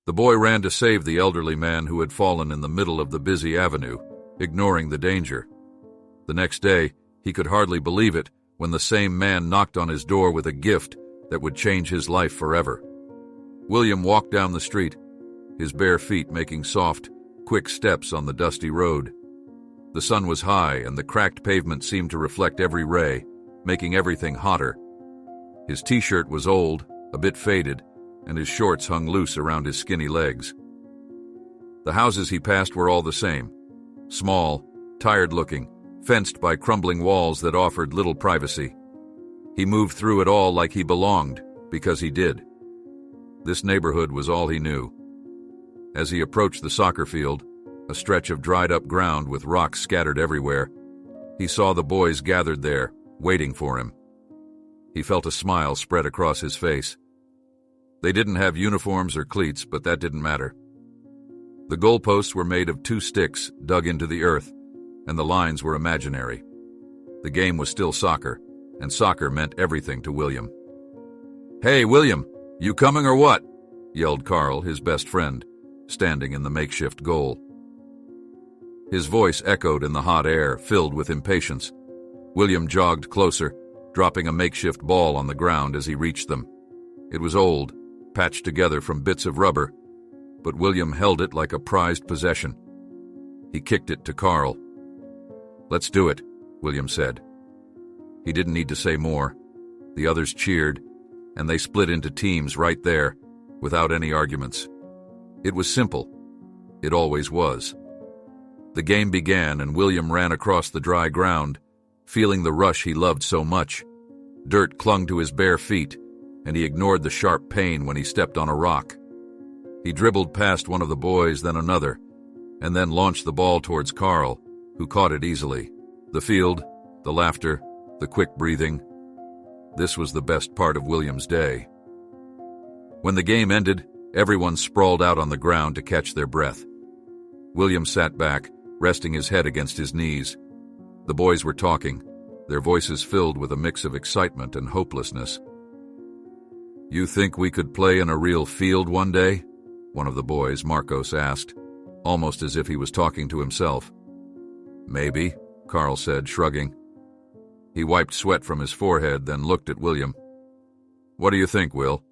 The boy ran to save the elderly man who had fallen in the middle of the busy avenue, ignoring the danger. The next day, he could hardly believe it when the same man knocked on his door with a gift that would change his life forever. William walked down the street, his bare feet making soft, quick steps on the dusty road. The sun was high, and the cracked pavement seemed to reflect every ray, making everything hotter. His t-shirt was old, a bit faded, and his shorts hung loose around his skinny legs. The houses he passed were all the same, small, tired-looking, fenced by crumbling walls that offered little privacy. He moved through it all like he belonged, because he did. This neighborhood was all he knew. As he approached the soccer field, a stretch of dried-up ground with rocks scattered everywhere, he saw the boys gathered there, waiting for him. He felt a smile spread across his face. They didn't have uniforms or cleats, but that didn't matter. The goalposts were made of 2 sticks dug into the earth, and the lines were imaginary. The game was still soccer, and soccer meant everything to William. "Hey, William, you coming or what?" yelled Carl, his best friend, standing in the makeshift goal. His voice echoed in the hot air, filled with impatience. William jogged closer, dropping a makeshift ball on the ground as he reached them. It was old, patched together from bits of rubber, but William held it like a prized possession. He kicked it to Carl. "Let's do it," William said. He didn't need to say more. The others cheered, and they split into teams right there, without any arguments. It was simple. It always was. The game began, and William ran across the dry ground, feeling the rush he loved so much. Dirt clung to his bare feet, and he ignored the sharp pain when he stepped on a rock. He dribbled past one of the boys, then another, and then launched the ball towards Carl, who caught it easily. The field, the laughter, the quick breathing. This was the best part of William's day. When the game ended, everyone sprawled out on the ground to catch their breath. William sat back, resting his head against his knees. The boys were talking, their voices filled with a mix of excitement and hopelessness. "You think we could play in a real field one day?" one of the boys, Marcos, asked, almost as if he was talking to himself. "Maybe," Carl said, shrugging. He wiped sweat from his forehead, then looked at William. "What do you think, Will?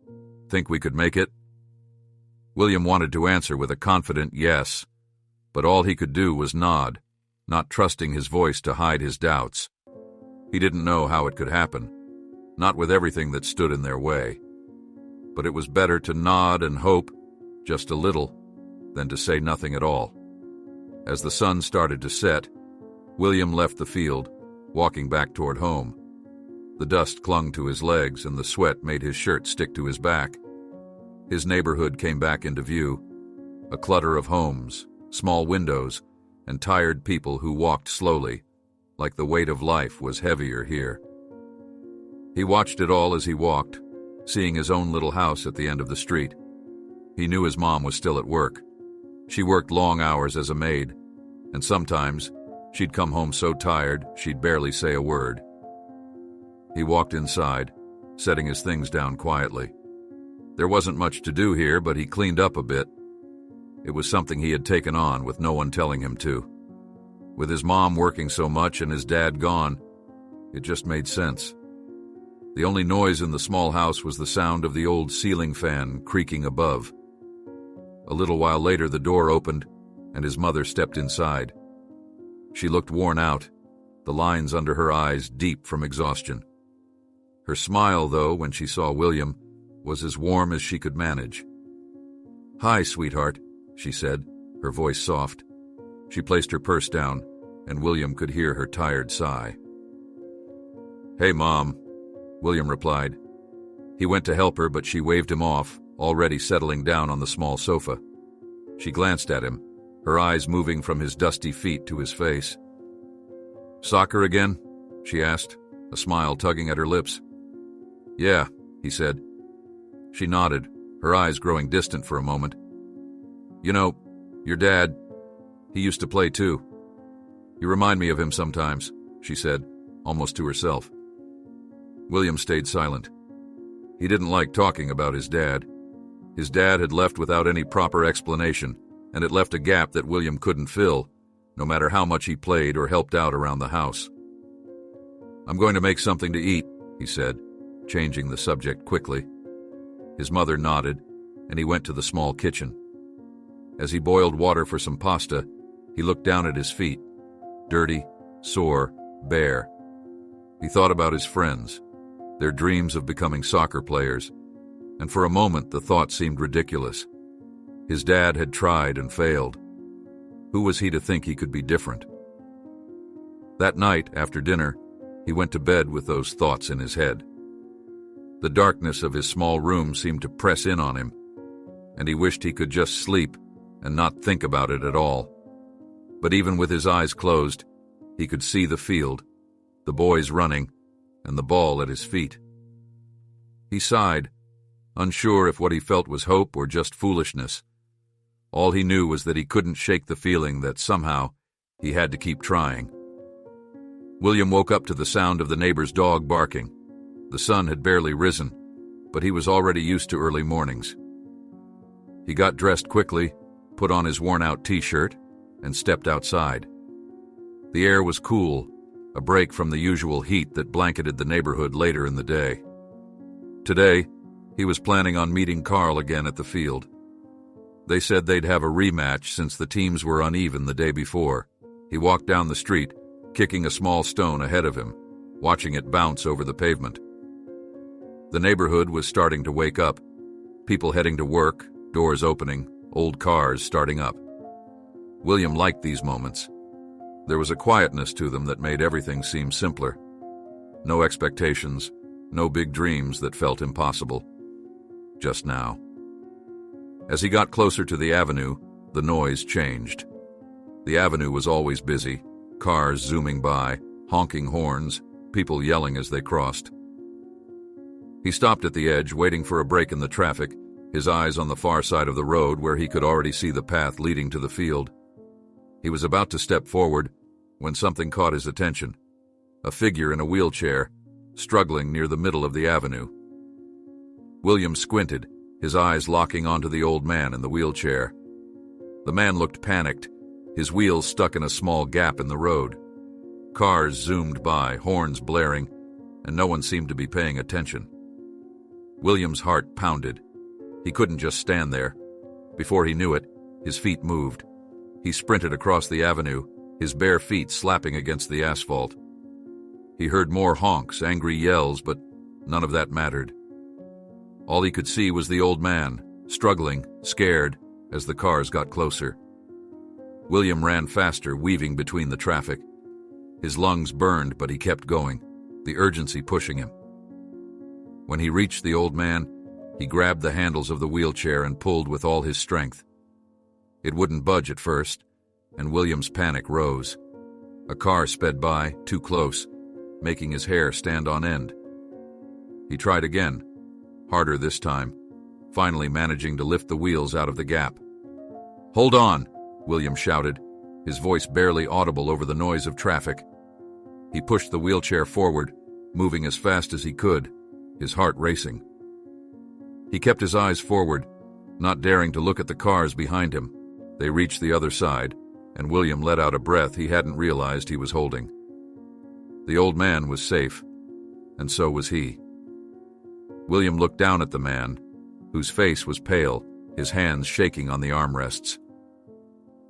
Think we could make it?" William wanted to answer with a confident yes, but all he could do was nod, not trusting his voice to hide his doubts. He didn't know how it could happen, not with everything that stood in their way. But it was better to nod and hope, just a little, than to say nothing at all. As the sun started to set, William left the field, walking back toward home. The dust clung to his legs and the sweat made his shirt stick to his back. His neighborhood came back into view, a clutter of homes, small windows, and tired people who walked slowly, like the weight of life was heavier here. He watched it all as he walked, seeing his own little house at the end of the street. He knew his mom was still at work. She worked long hours as a maid, and sometimes she'd come home so tired she'd barely say a word. He walked inside, setting his things down quietly. There wasn't much to do here, but he cleaned up a bit. It was something he had taken on with no one telling him to. With his mom working so much and his dad gone, it just made sense. The only noise in the small house was the sound of the old ceiling fan creaking above. A little while later, the door opened, and his mother stepped inside. She looked worn out, the lines under her eyes deep from exhaustion. Her smile, though, when she saw William, was as warm as she could manage. "Hi, sweetheart," she said, her voice soft. She placed her purse down, and William could hear her tired sigh. "Hey, Mom," William replied. He went to help her, but she waved him off, already settling down on the small sofa. She glanced at him, her eyes moving from his dusty feet to his face. "Soccer again?" she asked, a smile tugging at her lips. "Yeah," he said. She nodded, her eyes growing distant for a moment. "You know, your dad, he used to play too. You remind me of him sometimes," she said, almost to herself. William stayed silent. He didn't like talking about his dad. His dad had left without any proper explanation, and it left a gap that William couldn't fill, no matter how much he played or helped out around the house. "I'm going to make something to eat," he said, changing the subject quickly. His mother nodded, and he went to the small kitchen. As he boiled water for some pasta, he looked down at his feet, dirty, sore, bare. He thought about his friends, their dreams of becoming soccer players, and for a moment the thought seemed ridiculous. His dad had tried and failed. Who was he to think he could be different? That night, after dinner, he went to bed with those thoughts in his head. The darkness of his small room seemed to press in on him, and he wished he could just sleep and not think about it at all. But even with his eyes closed, he could see the field, the boys running, and the ball at his feet. He sighed, unsure if what he felt was hope or just foolishness. All he knew was that he couldn't shake the feeling that somehow he had to keep trying. William woke up to the sound of the neighbor's dog barking. The sun had barely risen, but he was already used to early mornings. He got dressed quickly, put on his worn-out t-shirt, and stepped outside. The air was cool, a break from the usual heat that blanketed the neighborhood later in the day. Today, he was planning on meeting Carl again at the field. They said they'd have a rematch since the teams were uneven the day before. He walked down the street, kicking a small stone ahead of him, watching it bounce over the pavement. The neighborhood was starting to wake up, people heading to work, doors opening, old cars starting up. William liked these moments. There was a quietness to them that made everything seem simpler. No expectations, no big dreams that felt impossible. Just now. As he got closer to the avenue, the noise changed. The avenue was always busy, cars zooming by, honking horns, people yelling as they crossed. He stopped at the edge, waiting for a break in the traffic, his eyes on the far side of the road where he could already see the path leading to the field. He was about to step forward when something caught his attention. A figure in a wheelchair, struggling near the middle of the avenue. William squinted, his eyes locking onto the old man in the wheelchair. The man looked panicked, his wheels stuck in a small gap in the road. Cars zoomed by, horns blaring, and no one seemed to be paying attention. William's heart pounded. He couldn't just stand there. Before he knew it, his feet moved. He sprinted across the avenue, his bare feet slapping against the asphalt. He heard more honks, angry yells, but none of that mattered. All he could see was the old man, struggling, scared, as the cars got closer. William ran faster, weaving between the traffic. His lungs burned, but he kept going, the urgency pushing him. When he reached the old man, he grabbed the handles of the wheelchair and pulled with all his strength. It wouldn't budge at first, and William's panic rose. A car sped by, too close, making his hair stand on end. He tried again, harder this time, finally managing to lift the wheels out of the gap. "Hold on," William shouted, his voice barely audible over the noise of traffic. He pushed the wheelchair forward, moving as fast as he could, his heart racing. He kept his eyes forward, not daring to look at the cars behind him. They reached the other side, and William let out a breath he hadn't realized he was holding. The old man was safe, and so was he. William looked down at the man, whose face was pale, his hands shaking on the armrests.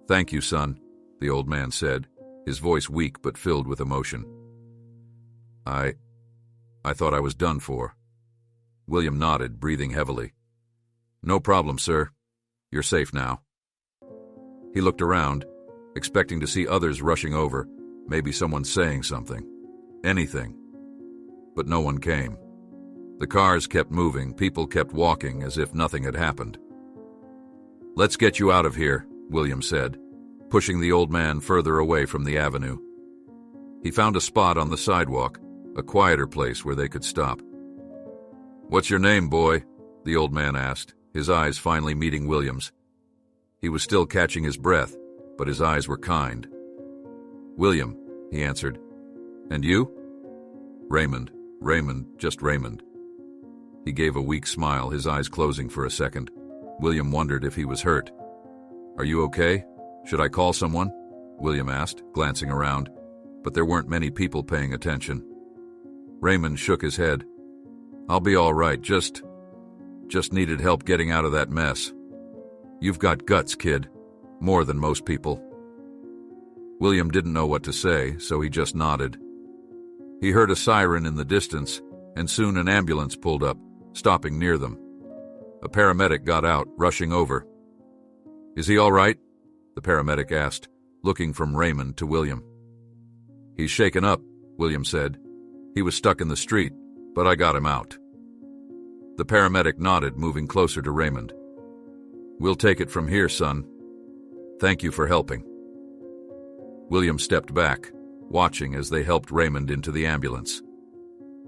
"Thank you, son," the old man said, his voice weak but filled with emotion. I thought I was done for." William nodded, breathing heavily. "No problem, sir. You're safe now." He looked around, expecting to see others rushing over, maybe someone saying something. Anything. But no one came. The cars kept moving, people kept walking as if nothing had happened. "Let's get you out of here," William said, pushing the old man further away from the avenue. He found a spot on the sidewalk, a quieter place where they could stop. "What's your name, boy?" the old man asked, his eyes finally meeting William's. He was still catching his breath, but his eyes were kind. "William," he answered. "And you?" "Raymond, just Raymond." He gave a weak smile, his eyes closing for a second. William wondered if he was hurt. "Are you okay? Should I call someone?" William asked, glancing around, but there weren't many people paying attention. Raymond shook his head. "I'll be all right, just needed help getting out of that mess." "You've got guts, kid. More than most people." William didn't know what to say, so he just nodded. He heard a siren in the distance, and soon an ambulance pulled up, stopping near them. A paramedic got out, rushing over. "Is he all right?" the paramedic asked, looking from Raymond to William. "He's shaken up," William said. "He was stuck in the street, but I got him out." The paramedic nodded, moving closer to Raymond. "We'll take it from here, son. Thank you for helping." William stepped back, watching as they helped Raymond into the ambulance.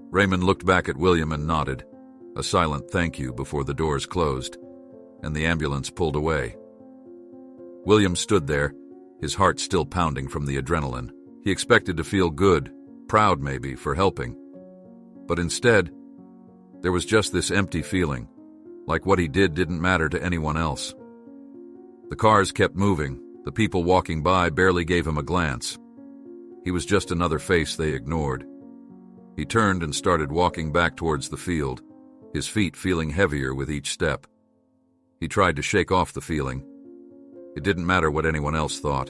Raymond looked back at William and nodded, a silent thank you before the doors closed, and the ambulance pulled away. William stood there, his heart still pounding from the adrenaline. He expected to feel good, proud maybe, for helping. But instead, there was just this empty feeling, like what he did didn't matter to anyone else. The cars kept moving, the people walking by barely gave him a glance. He was just another face they ignored. He turned and started walking back towards the field, his feet feeling heavier with each step. He tried to shake off the feeling. It didn't matter what anyone else thought.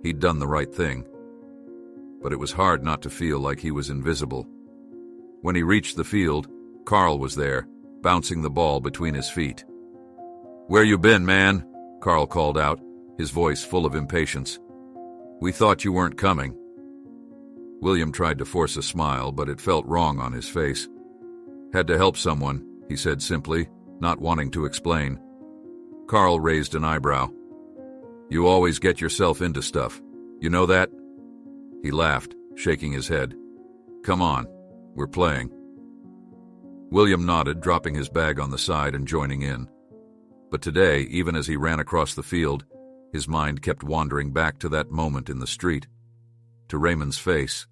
He'd done the right thing. But it was hard not to feel like he was invisible. When he reached the field, Carl was there, bouncing the ball between his feet. "Where you been, man?" Carl called out, his voice full of impatience. "We thought you weren't coming." William tried to force a smile, but it felt wrong on his face. "Had to help someone," he said simply, not wanting to explain. Carl raised an eyebrow. "You always get yourself into stuff. You know that?" He laughed, shaking his head. "Come on, we're playing." William nodded, dropping his bag on the side and joining in. But today, even as he ran across the field, his mind kept wandering back to that moment in the street, to Raymond's face,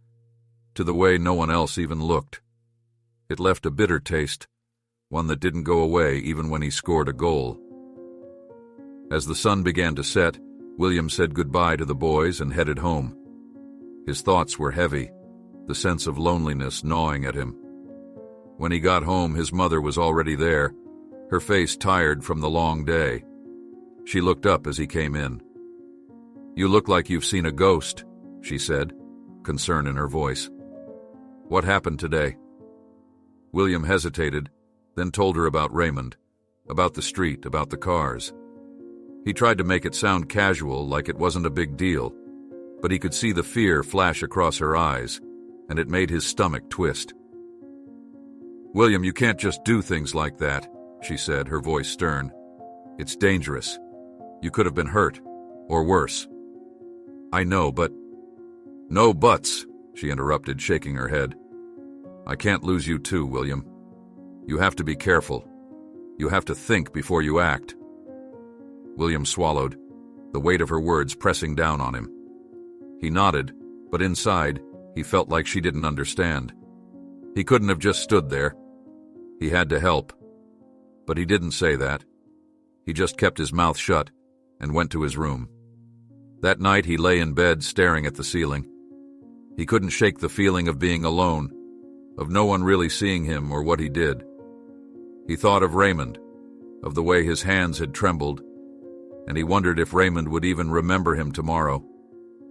to the way no one else even looked. It left a bitter taste, one that didn't go away even when he scored a goal. As the sun began to set, William said goodbye to the boys and headed home. His thoughts were heavy, the sense of loneliness gnawing at him. When he got home, his mother was already there, her face tired from the long day. She looked up as he came in. "You look like you've seen a ghost," she said, concern in her voice. "What happened today?" William hesitated, then told her about Raymond, about the street, about the cars. He tried to make it sound casual, like it wasn't a big deal, but he could see the fear flash across her eyes, and it made his stomach twist. "William, you can't just do things like that," she said, her voice stern. "It's dangerous. You could have been hurt, or worse." "I know, but—" "No buts," she interrupted, shaking her head. "I can't lose you too, William. You have to be careful. You have to think before you act." William swallowed, the weight of her words pressing down on him. He nodded, but inside, he felt like she didn't understand. He couldn't have just stood there. He had to help. But he didn't say that. He just kept his mouth shut and went to his room. That night he lay in bed staring at the ceiling. He couldn't shake the feeling of being alone, of no one really seeing him or what he did. He thought of Raymond, of the way his hands had trembled, and he wondered if Raymond would even remember him tomorrow,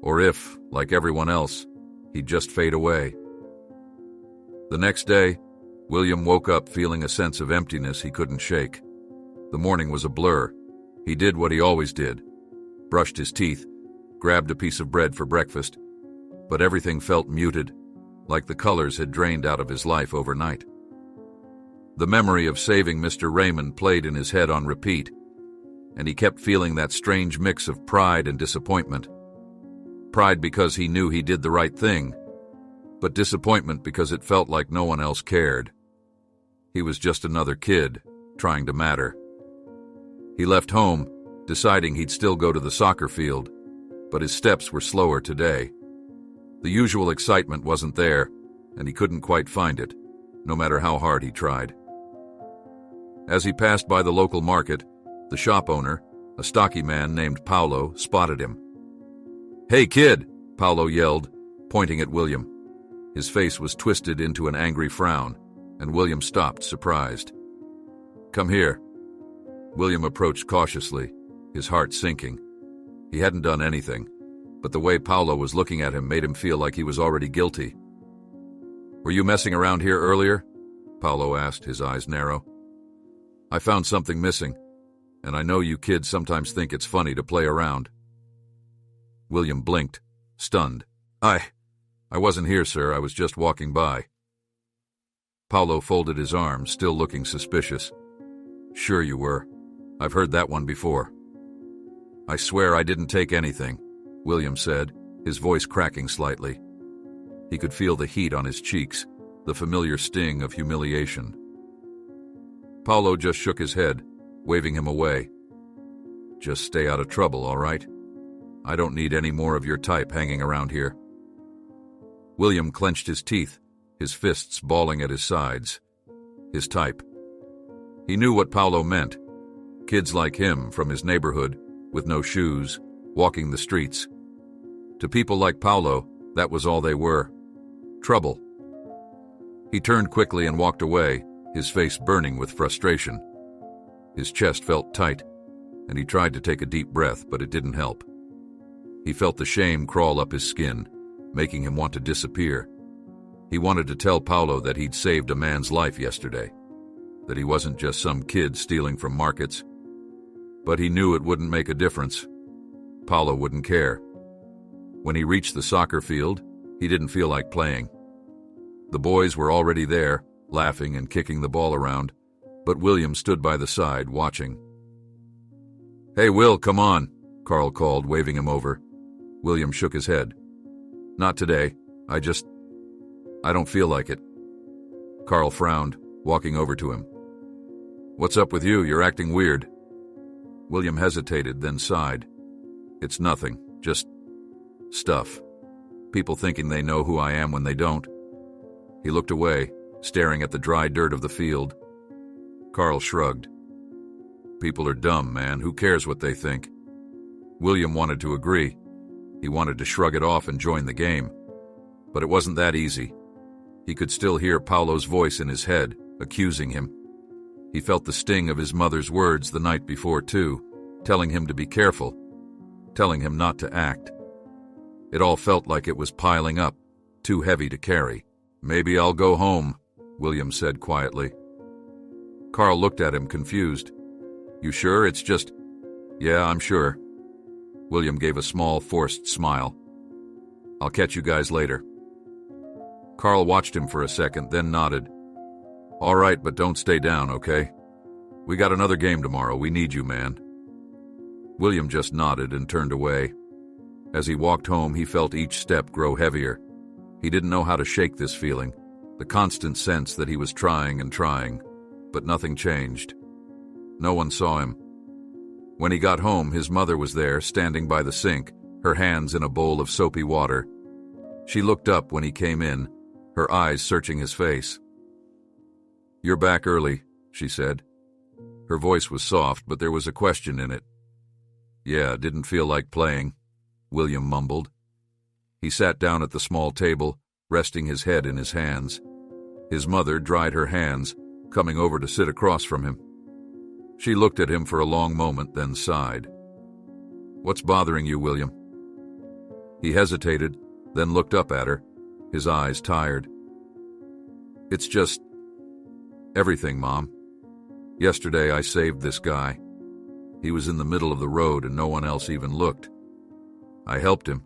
or if, like everyone else, he'd just fade away. The next day, William woke up feeling a sense of emptiness he couldn't shake. The morning was a blur. He did what he always did, brushed his teeth, grabbed a piece of bread for breakfast, but everything felt muted, like the colors had drained out of his life overnight. The memory of saving Mr. Raymond played in his head on repeat, and he kept feeling that strange mix of pride and disappointment. Pride because he knew he did the right thing, but disappointment because it felt like no one else cared. He was just another kid, trying to matter. He left home, deciding he'd still go to the soccer field, but his steps were slower today. The usual excitement wasn't there, and he couldn't quite find it, no matter how hard he tried. As he passed by the local market, The shop owner, a stocky man named Paulo, spotted him. "Hey, kid!" Paulo yelled, pointing at William. His face was twisted into an angry frown, and William stopped, surprised. "Come here." William approached cautiously, his heart sinking. He hadn't done anything, but the way Paulo was looking at him made him feel like he was already guilty. "Were you messing around here earlier?" Paulo asked, his eyes narrow. "I found something missing, and I know you kids sometimes think it's funny to play around." William blinked, stunned. I wasn't here, sir. I was just walking by." Paulo folded his arms, still looking suspicious. "Sure you were. I've heard that one before." "I swear I didn't take anything," William said, his voice cracking slightly. He could feel the heat on his cheeks, the familiar sting of humiliation. Paulo just shook his head, waving him away. "Just stay out of trouble, all right? I don't need any more of your type hanging around here." William clenched his teeth, his fists balling at his sides. His type. He knew what Paulo meant. Kids like him from his neighborhood, with no shoes, walking the streets. To people like Paulo, that was all they were. Trouble. He turned quickly and walked away, his face burning with frustration. His chest felt tight, and he tried to take a deep breath, but it didn't help. He felt the shame crawl up his skin, making him want to disappear. He wanted to tell Paulo that he'd saved a man's life yesterday, that he wasn't just some kid stealing from markets. But he knew it wouldn't make a difference. Paulo wouldn't care. When he reached the soccer field, he didn't feel like playing. The boys were already there, laughing and kicking the ball around, but William stood by the side, watching. "Hey, Will, come on," Carl called, waving him over. William shook his head. "Not today. I don't feel like it." Carl frowned, walking over to him. "What's up with you? You're acting weird." William hesitated, then sighed. "It's nothing, just stuff. People thinking they know who I am when they don't." He looked away, staring at the dry dirt of the field. Carl shrugged. "People are dumb, man. Who cares what they think?" William wanted to agree. He wanted to shrug it off and join the game. But it wasn't that easy. He could still hear Paulo's voice in his head, accusing him. He felt the sting of his mother's words the night before, too, telling him to be careful, telling him not to act. It all felt like it was piling up, too heavy to carry. "Maybe I'll go home," William said quietly. Carl looked at him, confused. "You sure? It's just—" "Yeah, I'm sure." William gave a small, forced smile. "I'll catch you guys later." Carl watched him for a second, then nodded. "All right, but don't stay down, okay? We got another game tomorrow. We need you, man." William just nodded and turned away. As he walked home, he felt each step grow heavier. He didn't know how to shake this feeling, the constant sense that he was trying and trying, but nothing changed. No one saw him. When he got home, his mother was there, standing by the sink, her hands in a bowl of soapy water. She looked up when he came in, her eyes searching his face. "You're back early," she said. Her voice was soft, but there was a question in it. "Yeah, didn't feel like playing," William mumbled. He sat down at the small table, resting his head in his hands. His mother dried her hands, coming over to sit across from him. She looked at him for a long moment, then sighed. "What's bothering you, William?" He hesitated, then looked up at her, his eyes tired. "It's just everything, Mom. Yesterday I saved this guy. He was in the middle of the road and no one else even looked. I helped him,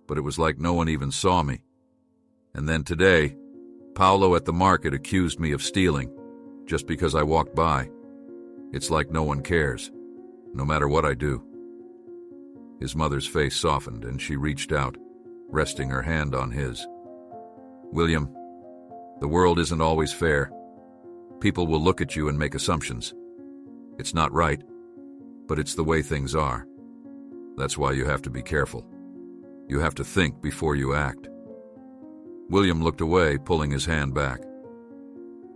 but it was like no one even saw me. And then today, Paulo at the market accused me of stealing, just because I walked by. It's like no one cares, no matter what I do." His mother's face softened and she reached out, resting her hand on his. "William, the world isn't always fair. People will look at you and make assumptions. It's not right, but it's the way things are. That's why you have to be careful. You have to think before you act." William looked away, pulling his hand back.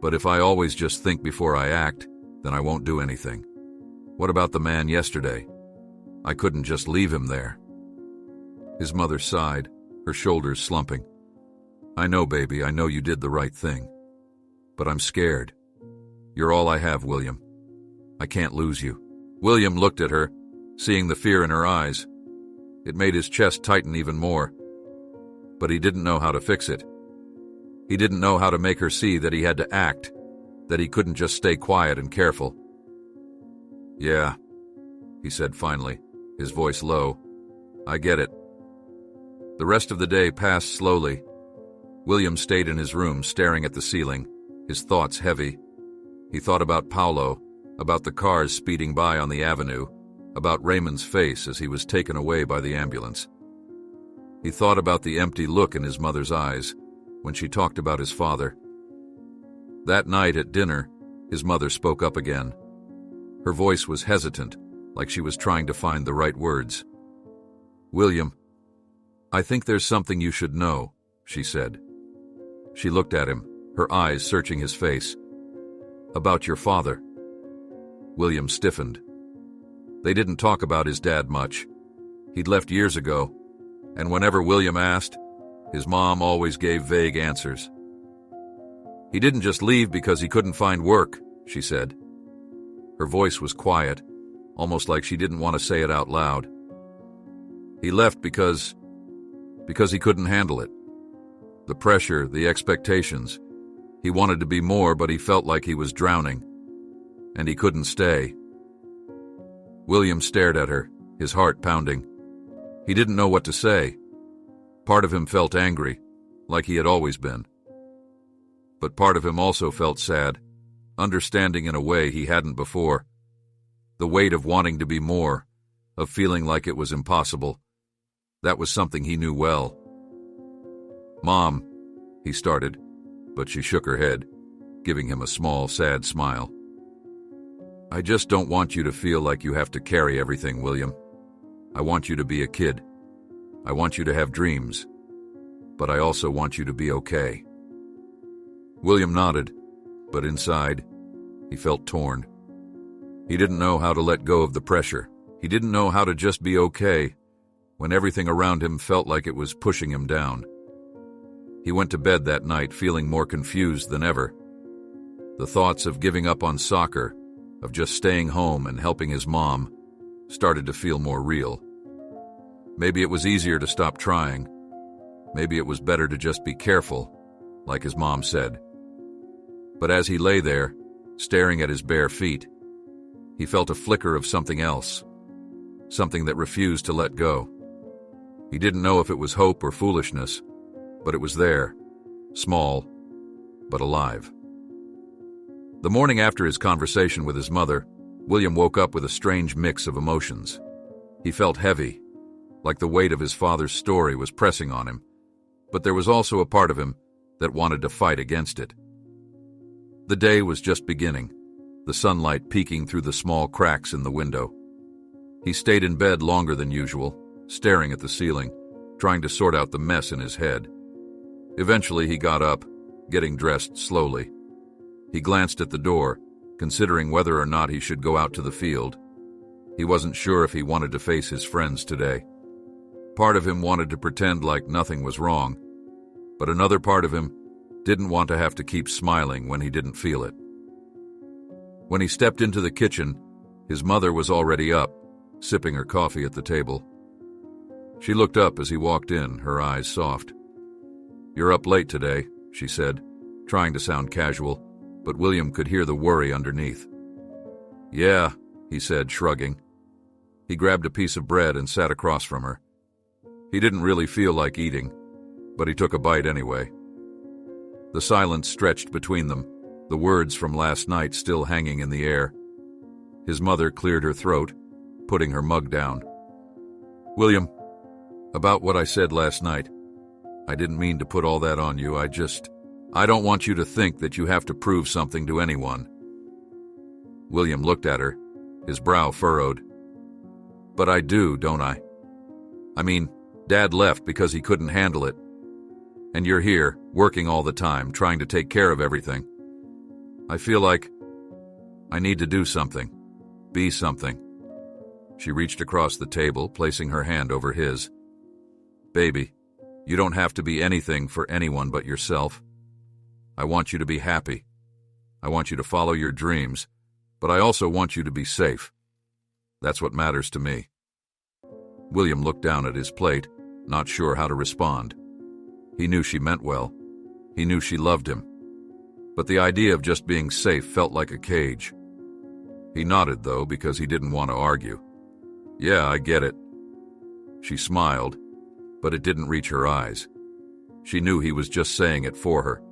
"But if I always just think before I act, then I won't do anything. What about the man yesterday? I couldn't just leave him there." His mother sighed, her shoulders slumping. "I know, baby, I know you did the right thing. But I'm scared. You're all I have, William. I can't lose you." William looked at her, seeing the fear in her eyes. It made his chest tighten even more. But he didn't know how to fix it. He didn't know how to make her see that he had to act, that he couldn't just stay quiet and careful. "Yeah," he said finally, his voice low. "I get it." The rest of the day passed slowly. William stayed in his room staring at the ceiling, his thoughts heavy. He thought about Paulo, about the cars speeding by on the avenue, about Raymond's face as he was taken away by the ambulance. He thought about the empty look in his mother's eyes when she talked about his father. That night at dinner, his mother spoke up again. Her voice was hesitant, like she was trying to find the right words. "William, I think there's something you should know," she said. She looked at him, her eyes searching his face. "About your father." William stiffened. They didn't talk about his dad much. He'd left years ago, and whenever William asked, his mom always gave vague answers. "He didn't just leave because he couldn't find work," she said. Her voice was quiet, almost like she didn't want to say it out loud. "He left because he couldn't handle it. The pressure, the expectations. He wanted to be more, but he felt like he was drowning. And he couldn't stay." William stared at her, his heart pounding. He didn't know what to say. Part of him felt angry, like he had always been. But part of him also felt sad, understanding in a way he hadn't before. The weight of wanting to be more, of feeling like it was impossible. That was something he knew well. "Mom," he started, but she shook her head, giving him a small, sad smile. "I just don't want you to feel like you have to carry everything, William. I want you to be a kid. I want you to have dreams. But I also want you to be okay." William nodded, but inside, he felt torn. He didn't know how to let go of the pressure. He didn't know how to just be okay when everything around him felt like it was pushing him down. He went to bed that night feeling more confused than ever. The thoughts of giving up on soccer, of just staying home and helping his mom, started to feel more real. Maybe it was easier to stop trying. Maybe it was better to just be careful, like his mom said. But as he lay there, staring at his bare feet, he felt a flicker of something else, something that refused to let go. He didn't know if it was hope or foolishness, but it was there, small, but alive. The morning after his conversation with his mother, William woke up with a strange mix of emotions. He felt heavy, like the weight of his father's story was pressing on him, but there was also a part of him that wanted to fight against it. The day was just beginning, the sunlight peeking through the small cracks in the window. He stayed in bed longer than usual, staring at the ceiling, trying to sort out the mess in his head. Eventually he got up, getting dressed slowly. He glanced at the door, considering whether or not he should go out to the field. He wasn't sure if he wanted to face his friends today. Part of him wanted to pretend like nothing was wrong, but another part of him didn't want to have to keep smiling when he didn't feel it. When he stepped into the kitchen, his mother was already up, sipping her coffee at the table. She looked up as he walked in, her eyes soft. "You're up late today," she said, trying to sound casual, but William could hear the worry underneath. "Yeah," he said, shrugging. He grabbed a piece of bread and sat across from her. He didn't really feel like eating, but he took a bite anyway. The silence stretched between them, the words from last night still hanging in the air. His mother cleared her throat, putting her mug down. "William, about what I said last night. I didn't mean to put all that on you. I don't want you to think that you have to prove something to anyone." William looked at her, his brow furrowed. "But I do, don't I? I mean, Dad left because he couldn't handle it. And you're here, working all the time, trying to take care of everything. I feel like I need to do something. Be something. She reached across the table, placing her hand over his. Baby, you don't have to be anything for anyone but yourself. I want you to be happy. I want you to follow your dreams, but I also want you to be safe. That's what matters to me. William looked down at his plate, not sure how to respond. He knew she meant well. He knew she loved him. But the idea of just being safe felt like a cage. He nodded, though, because he didn't want to argue. Yeah, I get it. She smiled, but it didn't reach her eyes. She knew he was just saying it for her.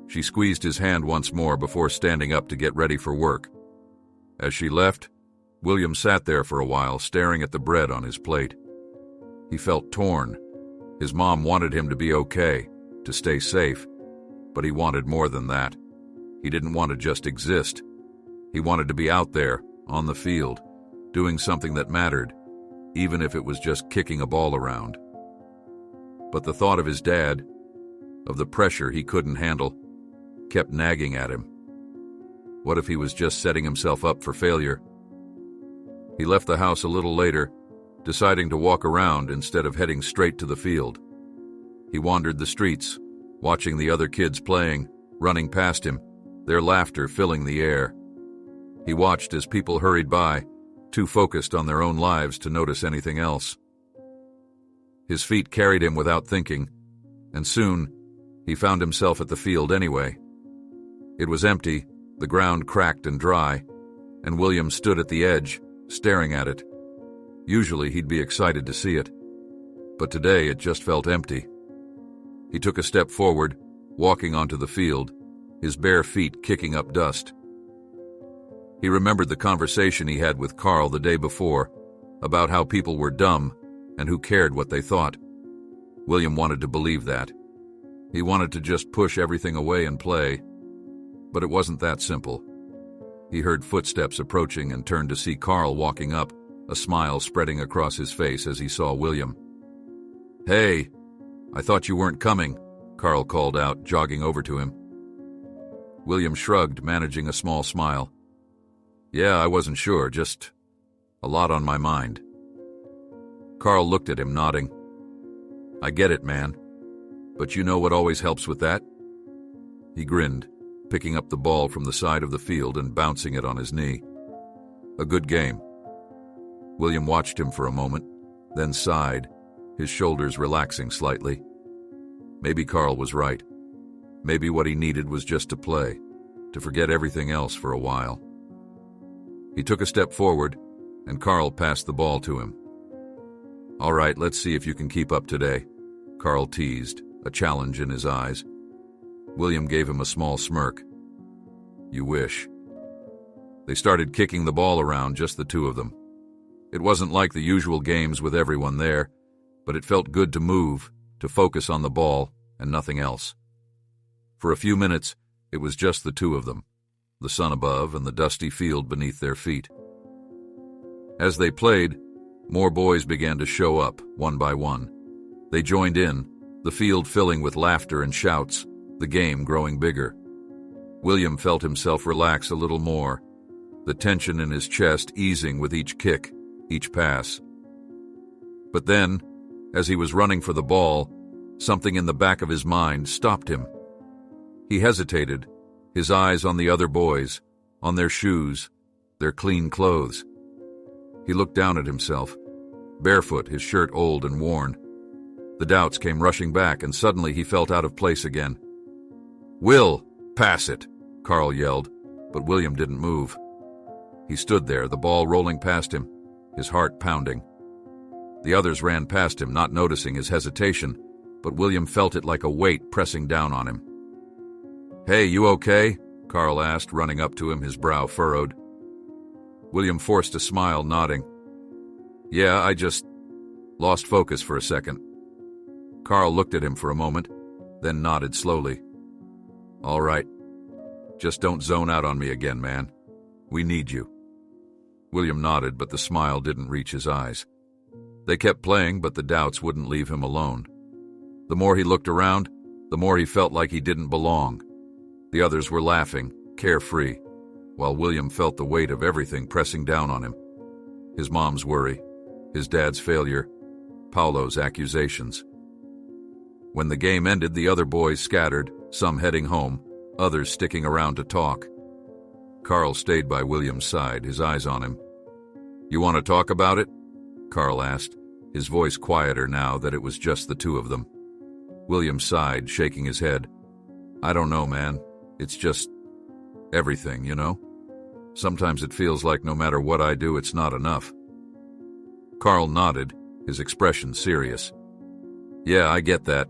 She squeezed his hand once more before standing up to get ready for work. As she left, William sat there for a while, staring at the bread on his plate. He felt torn. His mom wanted him to be okay, to stay safe, but he wanted more than that. He didn't want to just exist. He wanted to be out there, on the field, doing something that mattered, even if it was just kicking a ball around. But the thought of his dad, of the pressure he couldn't handle, kept nagging at him. What if he was just setting himself up for failure? He left the house a little later, deciding to walk around instead of heading straight to the field. He wandered the streets, watching the other kids playing, running past him, their laughter filling the air. He watched as people hurried by, too focused on their own lives to notice anything else. His feet carried him without thinking, and soon he found himself at the field anyway. It was empty, the ground cracked and dry, and William stood at the edge, staring at it. Usually he'd be excited to see it, but today it just felt empty. He took a step forward, walking onto the field, his bare feet kicking up dust. He remembered the conversation he had with Carl the day before about how people were dumb and who cared what they thought. William wanted to believe that. He wanted to just push everything away and play, but it wasn't that simple. He heard footsteps approaching and turned to see Carl walking up, a smile spreading across his face as he saw William. Hey, I thought you weren't coming, Carl called out, jogging over to him. William shrugged, managing a small smile. Yeah, I wasn't sure, just a lot on my mind. Carl looked at him, nodding. I get it, man. But you know what always helps with that? He grinned, picking up the ball from the side of the field and bouncing it on his knee. A good game. William watched him for a moment, then sighed, his shoulders relaxing slightly. Maybe Carl was right. Maybe what he needed was just to play, to forget everything else for a while. He took a step forward, and Carl passed the ball to him. All right, let's see if you can keep up today, Carl teased, a challenge in his eyes. William gave him a small smirk. You wish. They started kicking the ball around, just the two of them. It wasn't like the usual games with everyone there, but it felt good to move, to focus on the ball and nothing else. For a few minutes, it was just the two of them, the sun above and the dusty field beneath their feet. As they played, more boys began to show up, one by one. They joined in, the field filling with laughter and shouts, the game growing bigger. William felt himself relax a little more, the tension in his chest easing with each kick, each pass. But then, as he was running for the ball, something in the back of his mind stopped him. He hesitated, his eyes on the other boys, on their shoes, their clean clothes. He looked down at himself, barefoot, his shirt old and worn. The doubts came rushing back, and suddenly he felt out of place again. Will, pass it, Carl yelled, but William didn't move. He stood there, the ball rolling past him, his heart pounding. The others ran past him, not noticing his hesitation, but William felt it like a weight pressing down on him. Hey, you okay? Carl asked, running up to him, his brow furrowed. William forced a smile, nodding. Yeah, I just lost focus for a second. Carl looked at him for a moment, then nodded slowly. All right. Just don't zone out on me again, man. We need you. William nodded, but the smile didn't reach his eyes. They kept playing, but the doubts wouldn't leave him alone. The more he looked around, the more he felt like he didn't belong. The others were laughing, carefree. while William felt the weight of everything pressing down on him. His mom's worry, his dad's failure, Paulo's accusations. When the game ended, the other boys scattered, some heading home, others sticking around to talk. Carl stayed by William's side, his eyes on him. "You want to talk about it?" Carl asked, his voice quieter now that it was just the two of them. William sighed, shaking his head. "I don't know, man. It's just everything, you know? Sometimes it feels like no matter what I do, it's not enough." Carl nodded, his expression serious. "Yeah, I get that.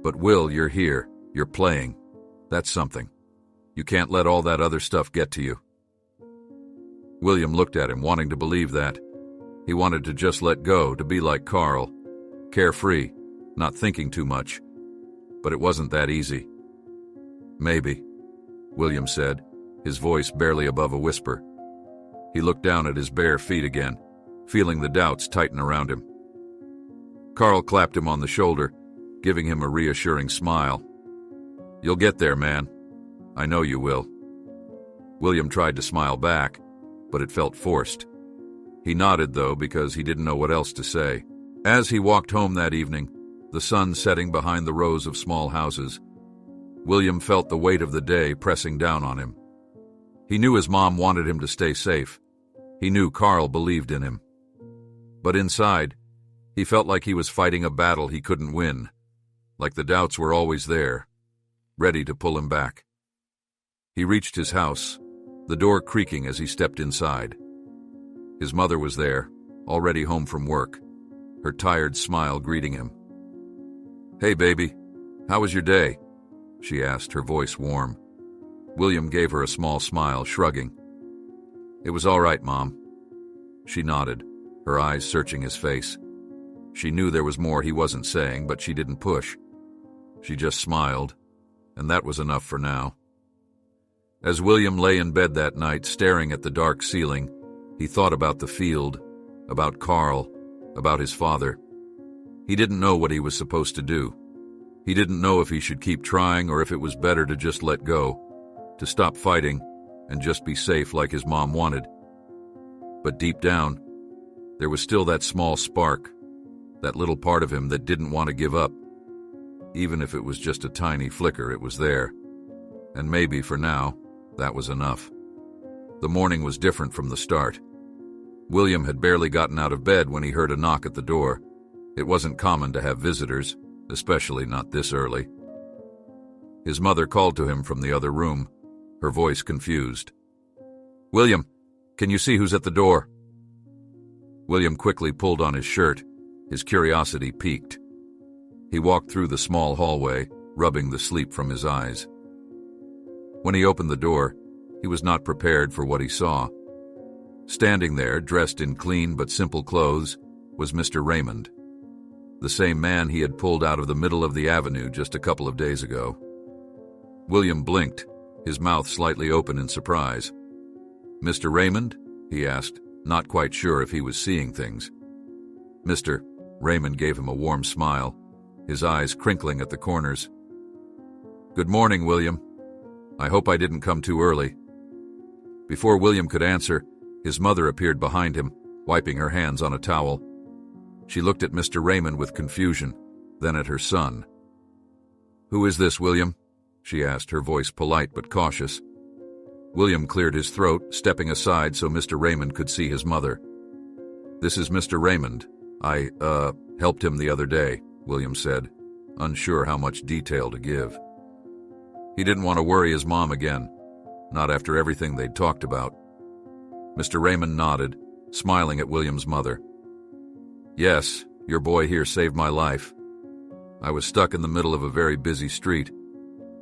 But Will, you're here. You're playing. That's something. You can't let all that other stuff get to you." William looked at him, wanting to believe that. He wanted to just let go, to be like Carl, carefree, not thinking too much. But it wasn't that easy. "Maybe," William said, his voice barely above a whisper. He looked down at his bare feet again, feeling the doubts tighten around him. Carl clapped him on the shoulder, giving him a reassuring smile. "You'll get there, man. I know you will." William tried to smile back, but it felt forced. He nodded, though, because he didn't know what else to say. As he walked home that evening, the sun setting behind the rows of small houses, William felt the weight of the day pressing down on him. He knew his mom wanted him to stay safe. He knew Carl believed in him. But inside, he felt like he was fighting a battle he couldn't win, like the doubts were always there, ready to pull him back. He reached his house, the door creaking as he stepped inside. His mother was there, already home from work, her tired smile greeting him. "Hey, baby, how was your day?" she asked, her voice warm. William gave her a small smile, shrugging. "It was all right, Mom." She nodded, her eyes searching his face. She knew there was more he wasn't saying, but she didn't push. She just smiled, and that was enough for now. As William lay in bed that night, staring at the dark ceiling, he thought about the field, about Carl, about his father. He didn't know what he was supposed to do. He didn't know if he should keep trying or if it was better to just let go, to stop fighting and just be safe like his mom wanted. But deep down, there was still that small spark, that little part of him that didn't want to give up. Even if it was just a tiny flicker, it was there. And maybe, for now, that was enough. The morning was different from the start. William had barely gotten out of bed when he heard a knock at the door. It wasn't common to have visitors, especially not this early. His mother called to him from the other room, her voice confused. "William, can you see who's at the door?" William quickly pulled on his shirt, his curiosity piqued. He walked through the small hallway, rubbing the sleep from his eyes. When he opened the door, he was not prepared for what he saw. Standing there, dressed in clean but simple clothes, was Mr. Raymond, the same man he had pulled out of the middle of the avenue just a couple of days ago. William blinked, his mouth slightly open in surprise. "Mr. Raymond?" he asked, not quite sure if he was seeing things. "Mr." Raymond gave him a warm smile, his eyes crinkling at the corners. "Good morning, William. I hope I didn't come too early." Before William could answer, his mother appeared behind him, wiping her hands on a towel. She looked at Mr. Raymond with confusion, then at her son. "Who is this, William?" she asked, her voice polite but cautious. William cleared his throat, stepping aside so Mr. Raymond could see his mother. "This is Mr. Raymond. I helped him the other day," William said, unsure how much detail to give. He didn't want to worry his mom again, not after everything they'd talked about. Mr. Raymond nodded, smiling at William's mother. "Yes, your boy here saved my life. I was stuck in the middle of a very busy street,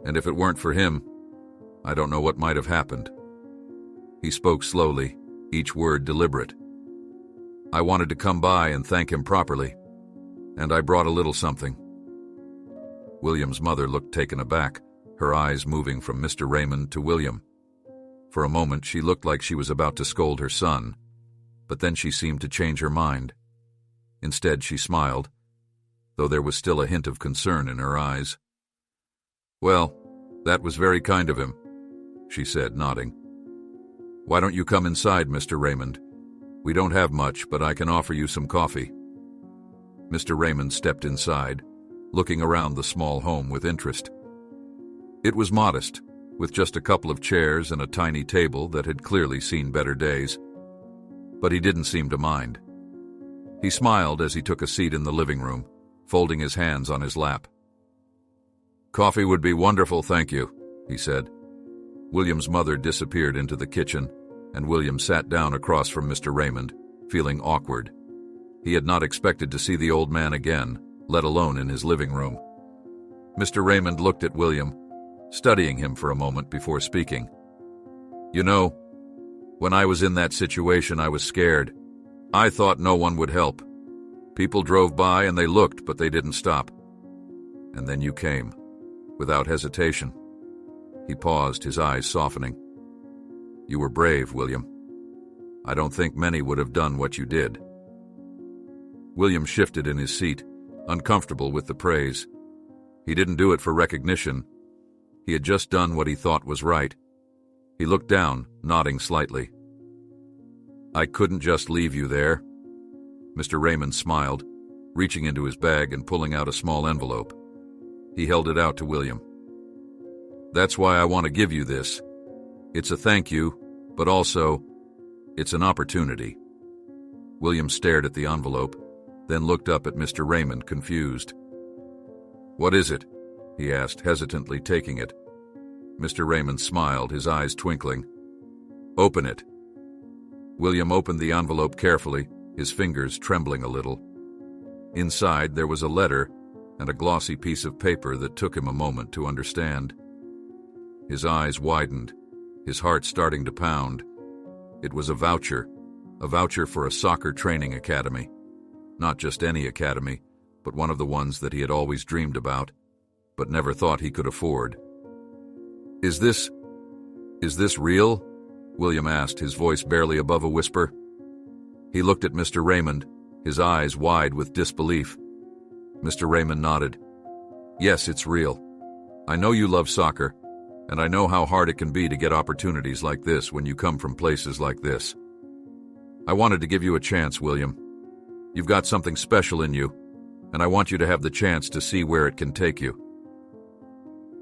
and if it weren't for him, I don't know what might have happened." He spoke slowly, each word deliberate. "I wanted to come by and thank him properly, and I brought a little something." William's mother looked taken aback, her eyes moving from Mr. Raymond to William. For a moment, she looked like she was about to scold her son, but then she seemed to change her mind. Instead, she smiled, though there was still a hint of concern in her eyes. "Well, that was very kind of him," she said, nodding. "Why don't you come inside, Mr. Raymond? We don't have much, but I can offer you some coffee." Mr. Raymond stepped inside, looking around the small home with interest. It was modest, with just a couple of chairs and a tiny table that had clearly seen better days. But he didn't seem to mind. He smiled as he took a seat in the living room, folding his hands on his lap. "Coffee would be wonderful, thank you," he said. William's mother disappeared into the kitchen, and William sat down across from Mr. Raymond, feeling awkward. He had not expected to see the old man again, let alone in his living room. Mr. Raymond looked at William, studying him for a moment before speaking. "You know, when I was in that situation, I was scared. I thought no one would help. People drove by and they looked, but they didn't stop. And then you came, without hesitation." He paused, his eyes softening. "You were brave, William. I don't think many would have done what you did." William shifted in his seat, uncomfortable with the praise. He didn't do it for recognition. He had just done what he thought was right. He looked down, nodding slightly. "I couldn't just leave you there." Mr. Raymond smiled, reaching into his bag and pulling out a small envelope. He held it out to William. "That's why I want to give you this. It's a thank you, but also, it's an opportunity." William stared at the envelope, then looked up at Mr. Raymond, confused. "What is it?" he asked, hesitantly taking it. Mr. Raymond smiled, his eyes twinkling. "Open it." William opened the envelope carefully, his fingers trembling a little. Inside there was a letter and a glossy piece of paper that took him a moment to understand. His eyes widened, his heart starting to pound. It was a voucher for a soccer training academy. Not just any academy, but one of the ones that he had always dreamed about, but never thought he could afford. Is this real?" William asked, his voice barely above a whisper. He looked at Mr. Raymond, his eyes wide with disbelief. Mr. Raymond nodded. "Yes, it's real. I know you love soccer, and I know how hard it can be to get opportunities like this when you come from places like this. I wanted to give you a chance, William. You've got something special in you, and I want you to have the chance to see where it can take you."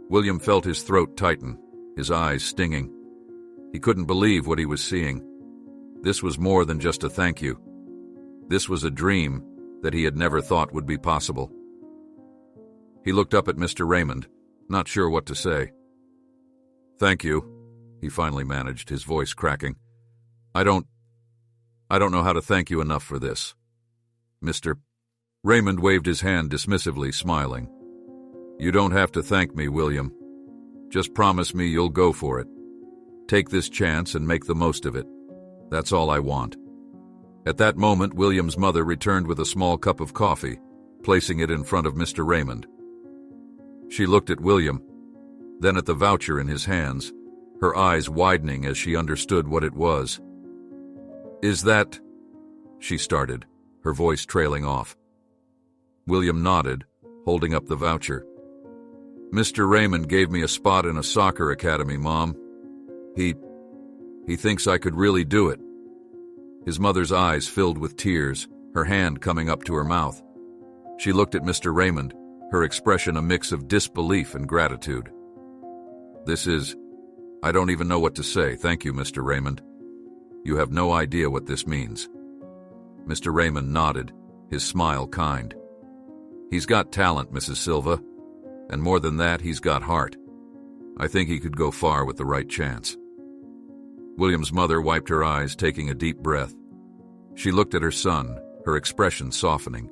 William felt his throat tighten, his eyes stinging. He couldn't believe what he was seeing. This was more than just a thank you. This was a dream that he had never thought would be possible. He looked up at Mr. Raymond, not sure what to say. "Thank you," he finally managed, his voice cracking. I don't know how to thank you enough for this." Mr. Raymond waved his hand dismissively, smiling. "You don't have to thank me, William. Just promise me you'll go for it. Take this chance and make the most of it. That's all I want." At that moment, William's mother returned with a small cup of coffee, placing it in front of Mr. Raymond. She looked at William, then at the voucher in his hands, her eyes widening as she understood what it was. "Is that—" she started, her voice trailing off. William nodded, holding up the voucher. "Mr. Raymond gave me a spot in a soccer academy, Mom. He thinks I could really do it." His mother's eyes filled with tears, her hand coming up to her mouth. She looked at Mr. Raymond, her expression a mix of disbelief and gratitude. I don't even know what to say. Thank you, Mr. Raymond. You have no idea what this means." Mr. Raymond nodded, his smile kind. "He's got talent, Mrs. Silva, and more than that, he's got heart. I think he could go far with the right chance." William's mother wiped her eyes, taking a deep breath. She looked at her son, her expression softening.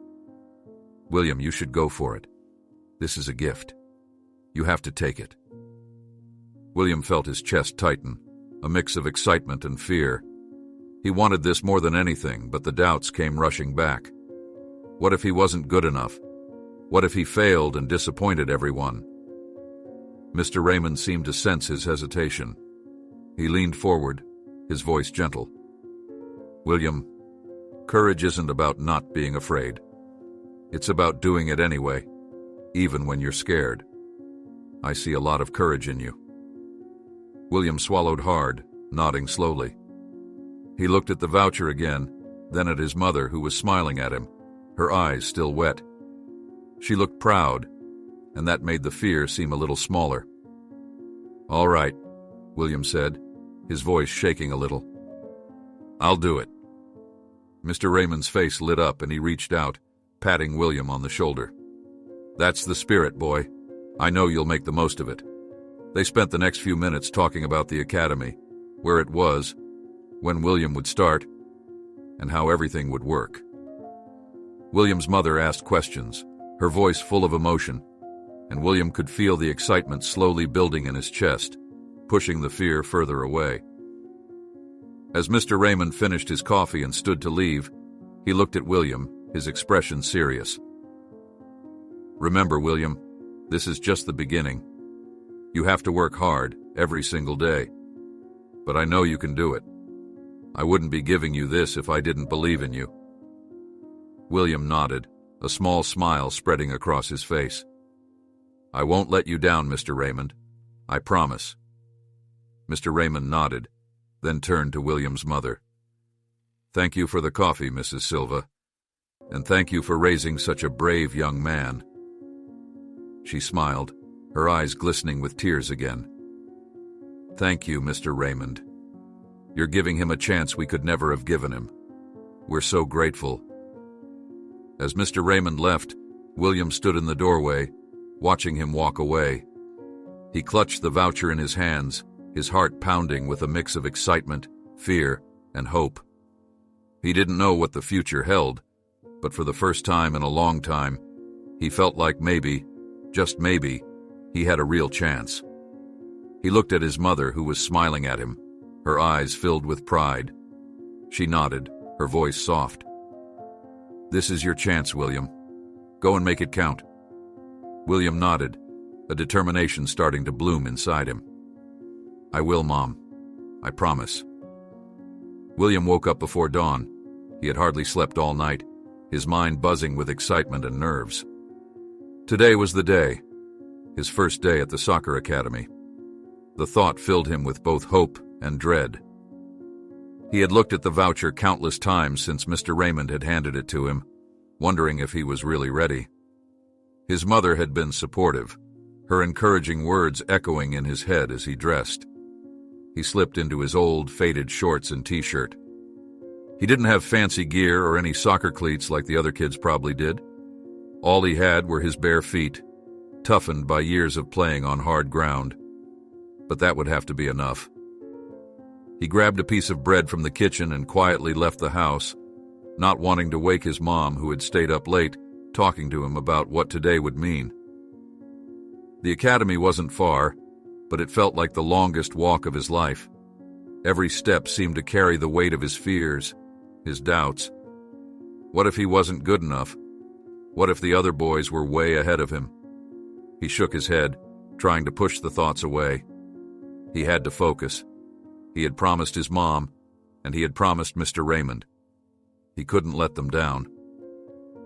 "William, you should go for it. This is a gift. You have to take it." William felt his chest tighten, a mix of excitement and fear. He wanted this more than anything, but the doubts came rushing back. What if he wasn't good enough? What if he failed and disappointed everyone? Mr. Raymond seemed to sense his hesitation. He leaned forward, his voice gentle. "William, courage isn't about not being afraid. It's about doing it anyway, even when you're scared. I see a lot of courage in you." William swallowed hard, nodding slowly. He looked at the voucher again, then at his mother, who was smiling at him, her eyes still wet. She looked proud, and that made the fear seem a little smaller. "All right," William said, his voice shaking a little. "I'll do it." Mr. Raymond's face lit up and he reached out, patting William on the shoulder. "That's the spirit, boy. I know you'll make the most of it." They spent the next few minutes talking about the academy, where it was, when William would start, and how everything would work. William's mother asked questions, her voice full of emotion, and William could feel the excitement slowly building in his chest, pushing the fear further away. As Mr. Raymond finished his coffee and stood to leave, he looked at William, his expression serious. "Remember, William, this is just the beginning. You have to work hard every single day. But I know you can do it. I wouldn't be giving you this if I didn't believe in you." William nodded, a small smile spreading across his face. "I won't let you down, Mr. Raymond. I promise." Mr. Raymond nodded, then turned to William's mother. "Thank you for the coffee, Mrs. Silva, and thank you for raising such a brave young man." She smiled, her eyes glistening with tears again. "Thank you, Mr. Raymond. You're giving him a chance we could never have given him. We're so grateful." As Mr. Raymond left, William stood in the doorway, watching him walk away. He clutched the voucher in his hands, his heart pounding with a mix of excitement, fear, and hope. He didn't know what the future held, but for the first time in a long time, he felt like maybe, just maybe, he had a real chance. He looked at his mother, who was smiling at him, her eyes filled with pride. She nodded, her voice soft. "This is your chance, William. Go and make it count." William nodded, a determination starting to bloom inside him. "I will, Mom. I promise." William woke up before dawn. He had hardly slept all night, his mind buzzing with excitement and nerves. Today was the day, his first day at the soccer academy. The thought filled him with both hope and dread. He had looked at the voucher countless times since Mr. Raymond had handed it to him, wondering if he was really ready. His mother had been supportive, her encouraging words echoing in his head as he dressed. He slipped into his old, faded shorts and t-shirt. He didn't have fancy gear or any soccer cleats like the other kids probably did. All he had were his bare feet, toughened by years of playing on hard ground. But that would have to be enough. He grabbed a piece of bread from the kitchen and quietly left the house, not wanting to wake his mom, who had stayed up late, talking to him about what today would mean. The academy wasn't far, but it felt like the longest walk of his life. Every step seemed to carry the weight of his fears, his doubts. What if he wasn't good enough? What if the other boys were way ahead of him? He shook his head, trying to push the thoughts away. He had to focus. He had promised his mom, and he had promised Mr. Raymond. He couldn't let them down.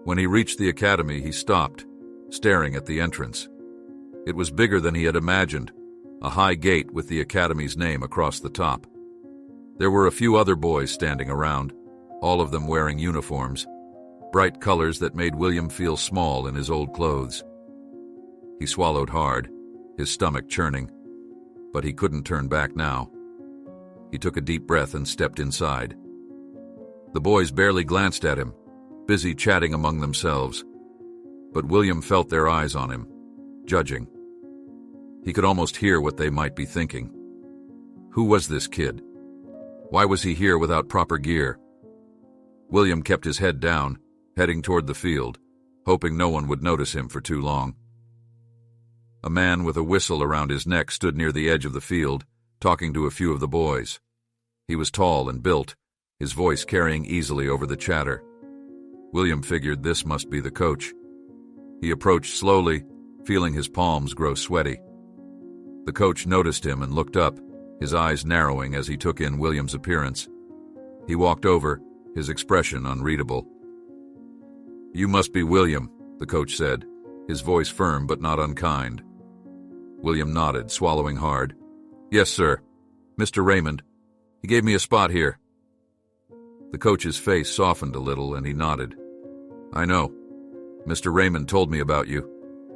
When he reached the academy, he stopped, staring at the entrance. It was bigger than he had imagined, a high gate with the academy's name across the top. There were a few other boys standing around, all of them wearing uniforms, bright colors that made William feel small in his old clothes. He swallowed hard, his stomach churning, but he couldn't turn back now. He took a deep breath and stepped inside. The boys barely glanced at him, busy chatting among themselves, but William felt their eyes on him, judging. He could almost hear what they might be thinking. Who was this kid? Why was he here without proper gear? William kept his head down, heading toward the field, hoping no one would notice him for too long. A man with a whistle around his neck stood near the edge of the field, talking to a few of the boys. He was tall and built, his voice carrying easily over the chatter. William figured this must be the coach. He approached slowly, feeling his palms grow sweaty. The coach noticed him and looked up, his eyes narrowing as he took in William's appearance. He walked over, his expression unreadable. "You must be William," the coach said, his voice firm but not unkind. William nodded, swallowing hard. "Yes, sir. Mr. Raymond, He gave me a spot here." The coach's face softened a little and he nodded. "I know. Mr. Raymond told me about you.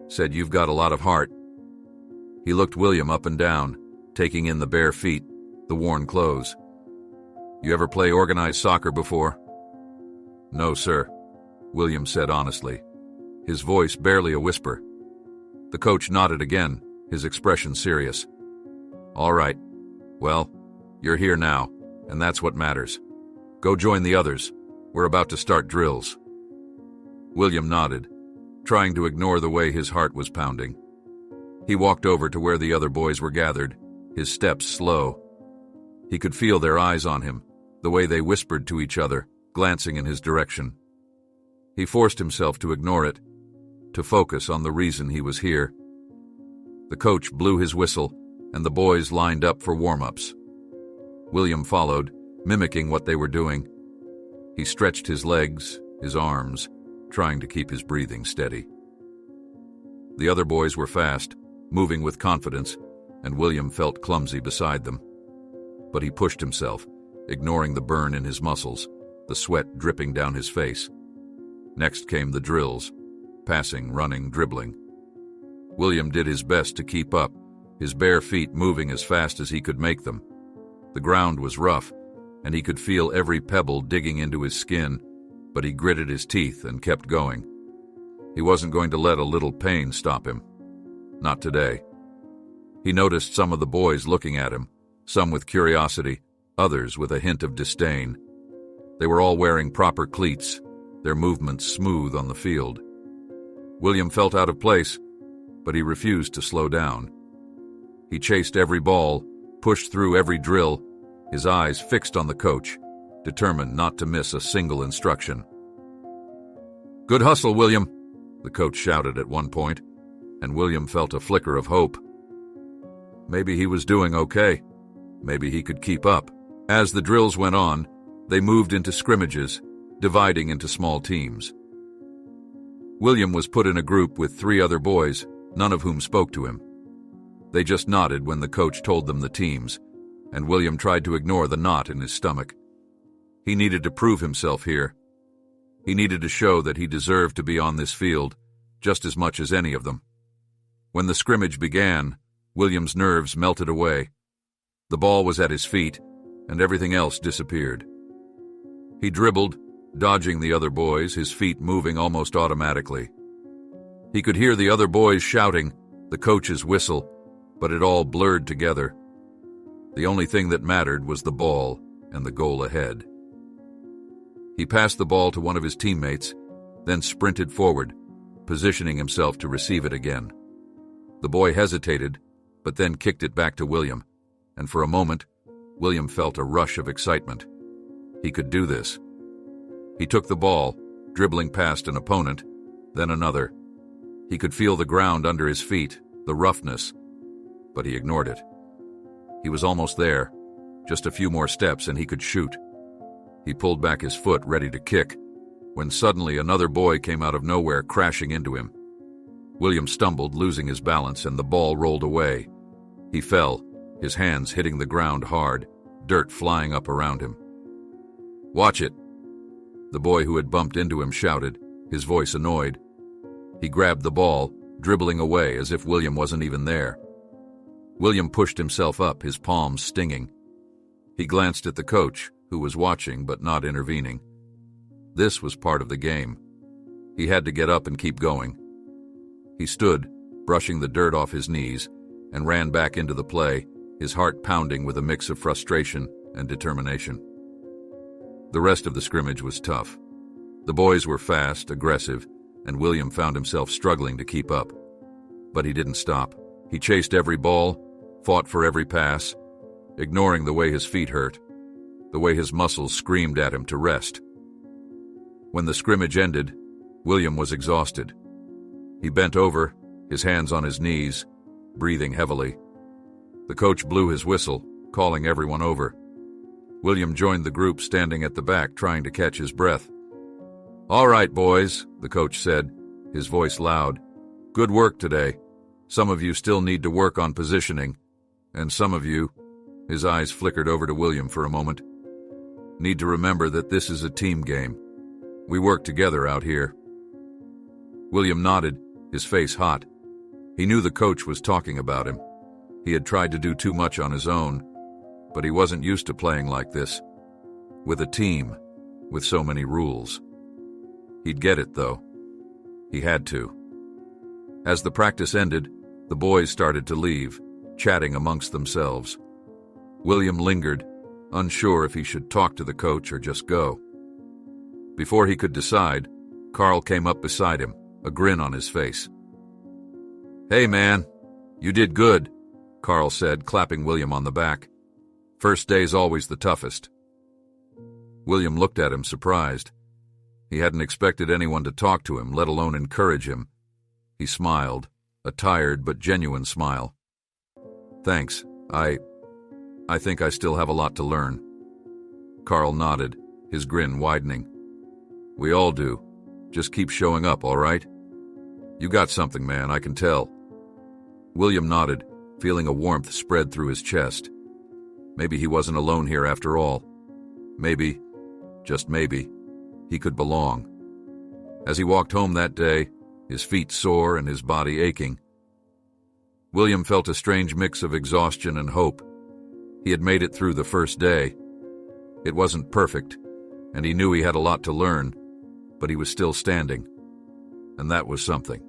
Said you've got a lot of heart." He looked William up and down, taking in the bare feet, the worn clothes. "You ever play organized soccer before?" "No, sir," William said honestly, his voice barely a whisper. The coach nodded again, his expression serious. "All right. Well, you're here now, and that's what matters. Go join the others. We're about to start drills." William nodded, trying to ignore the way his heart was pounding. He walked over to where the other boys were gathered, his steps slow. He could feel their eyes on him, the way they whispered to each other, glancing in his direction. He forced himself to ignore it, to focus on the reason he was here. The coach blew his whistle, and the boys lined up for warm-ups. William followed, mimicking what they were doing. He stretched his legs, his arms, trying to keep his breathing steady. The other boys were fast, moving with confidence, and William felt clumsy beside them. But he pushed himself, ignoring the burn in his muscles, the sweat dripping down his face. Next came the drills, passing, running, dribbling. William did his best to keep up, his bare feet moving as fast as he could make them. The ground was rough, and he could feel every pebble digging into his skin, but he gritted his teeth and kept going. He wasn't going to let a little pain stop him. Not today. He noticed some of the boys looking at him, some with curiosity, others with a hint of disdain. They were all wearing proper cleats, their movements smooth on the field. William felt out of place, but he refused to slow down. He chased every ball, pushed through every drill, his eyes fixed on the coach, determined not to miss a single instruction. "Good hustle, William," the coach shouted at one point, and William felt a flicker of hope. Maybe he was doing okay. Maybe he could keep up. As the drills went on, they moved into scrimmages, dividing into small teams. William was put in a group with 3 other boys, none of whom spoke to him. They just nodded when the coach told them the teams, and William tried to ignore the knot in his stomach. He needed to prove himself here. He needed to show that he deserved to be on this field, just as much as any of them. When the scrimmage began, William's nerves melted away. The ball was at his feet, and everything else disappeared. He dribbled, dodging the other boys, his feet moving almost automatically. He could hear the other boys shouting, the coach's whistle, but it all blurred together. The only thing that mattered was the ball and the goal ahead. He passed the ball to one of his teammates, then sprinted forward, positioning himself to receive it again. The boy hesitated, but then kicked it back to William, and for a moment, William felt a rush of excitement. He could do this. He took the ball, dribbling past an opponent, then another. He could feel the ground under his feet, the roughness, but he ignored it. He was almost there, just a few more steps and he could shoot. He pulled back his foot, ready to kick, when suddenly another boy came out of nowhere, crashing into him. William stumbled, losing his balance, and the ball rolled away. He fell, his hands hitting the ground hard, dirt flying up around him. "Watch it!" The boy who had bumped into him shouted, his voice annoyed. He grabbed the ball, dribbling away as if William wasn't even there. William pushed himself up, his palms stinging. He glanced at the coach, who was watching but not intervening. This was part of the game. He had to get up and keep going. He stood, brushing the dirt off his knees, and ran back into the play, his heart pounding with a mix of frustration and determination. The rest of the scrimmage was tough. The boys were fast, aggressive, and William found himself struggling to keep up. But he didn't stop. He chased every ball, fought for every pass, ignoring the way his feet hurt, the way his muscles screamed at him to rest. When the scrimmage ended, William was exhausted. He bent over, his hands on his knees, breathing heavily. The coach blew his whistle, calling everyone over. William joined the group standing at the back, trying to catch his breath. "All right, boys," the coach said, his voice loud. "Good work today. Some of you still need to work on positioning, and some of you..." His eyes flickered over to William for a moment. Need to remember that this is a team game. We work together out here. William nodded, his face hot. He knew the coach was talking about him. He had tried to do too much on his own, but he wasn't used to playing like this. With a team, with so many rules. He'd get it, though. He had to. As the practice ended, the boys started to leave, chatting amongst themselves. William lingered, unsure if he should talk to the coach or just go. Before he could decide, Carl came up beside him, a grin on his face. "Hey, man, you did good," Carl said, clapping William on the back. "First day's always the toughest." William looked at him, surprised. He hadn't expected anyone to talk to him, let alone encourage him. He smiled, a tired but genuine smile. "Thanks. I think I still have a lot to learn." Carl nodded, his grin widening. "We all do. Just keep showing up, all right? You got something, man, I can tell." William nodded, feeling a warmth spread through his chest. Maybe he wasn't alone here after all. Maybe, just maybe, he could belong. As he walked home that day, his feet sore and his body aching, William felt a strange mix of exhaustion and hope. He had made it through the first day. It wasn't perfect, and he knew he had a lot to learn, but he was still standing. And that was something.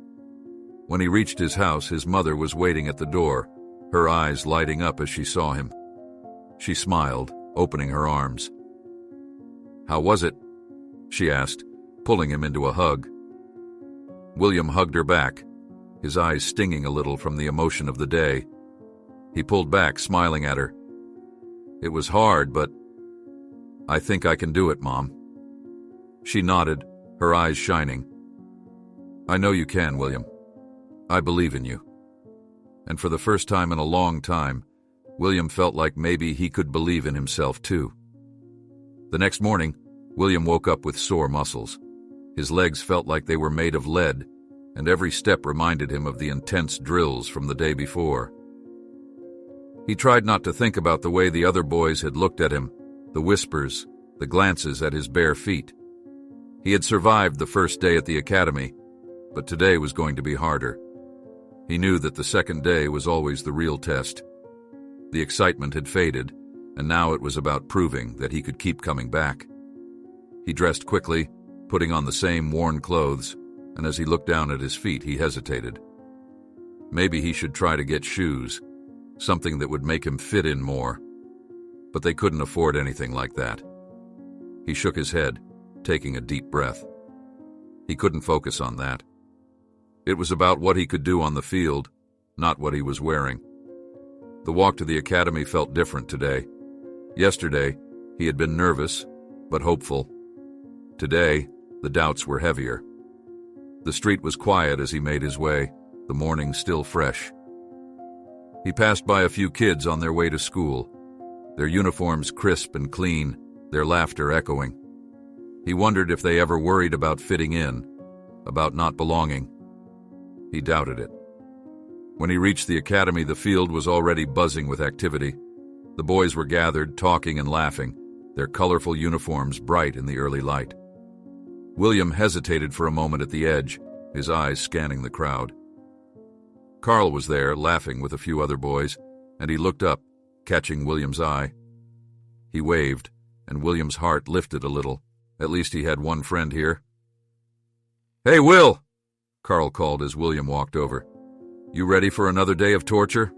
When he reached his house, his mother was waiting at the door, her eyes lighting up as she saw him. She smiled, opening her arms. "How was it?" she asked, pulling him into a hug. William hugged her back, his eyes stinging a little from the emotion of the day. He pulled back, smiling at her. "It was hard, but I think I can do it, Mom." She nodded, her eyes shining. "I know you can, William. I believe in you." And for the first time in a long time, William felt like maybe he could believe in himself too. The next morning, William woke up with sore muscles. His legs felt like they were made of lead, and every step reminded him of the intense drills from the day before. He tried not to think about the way the other boys had looked at him, the whispers, the glances at his bare feet. He had survived the first day at the academy, but today was going to be harder. He knew that the second day was always the real test. The excitement had faded, and now it was about proving that he could keep coming back. He dressed quickly, putting on the same worn clothes, and as he looked down at his feet, he hesitated. Maybe he should try to get shoes, something that would make him fit in more. But they couldn't afford anything like that. He shook his head, taking a deep breath. He couldn't focus on that. It was about what he could do on the field, not what he was wearing. The walk to the academy felt different today. Yesterday, he had been nervous, but hopeful. Today, the doubts were heavier. The street was quiet as he made his way, the morning still fresh. He passed by a few kids on their way to school, their uniforms crisp and clean, their laughter echoing. He wondered if they ever worried about fitting in, about not belonging. He doubted it. When he reached the academy, the field was already buzzing with activity. The boys were gathered, talking and laughing, their colorful uniforms bright in the early light. William hesitated for a moment at the edge, his eyes scanning the crowd. Carl was there, laughing with a few other boys, and he looked up, catching William's eye. He waved, and William's heart lifted a little. At least he had one friend here. "Hey, Will!" Carl called as William walked over. "You ready for another day of torture?"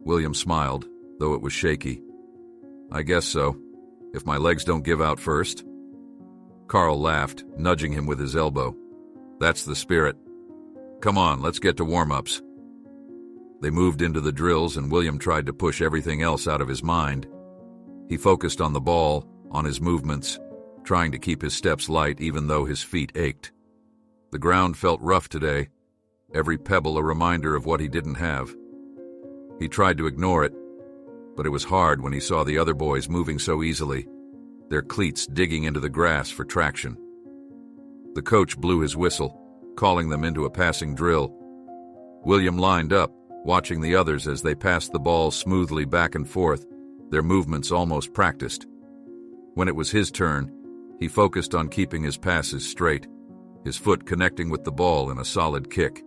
William smiled, though it was shaky. "I guess so, if my legs don't give out first." Carl laughed, nudging him with his elbow. "That's the spirit. Come on, let's get to warm-ups." They moved into the drills, and William tried to push everything else out of his mind. He focused on the ball, on his movements, trying to keep his steps light even though his feet ached. The ground felt rough today, every pebble a reminder of what he didn't have. He tried to ignore it, but it was hard when he saw the other boys moving so easily, their cleats digging into the grass for traction. The coach blew his whistle, calling them into a passing drill. William lined up, watching the others as they passed the ball smoothly back and forth, their movements almost practiced. When it was his turn, he focused on keeping his passes straight, his foot connecting with the ball in a solid kick.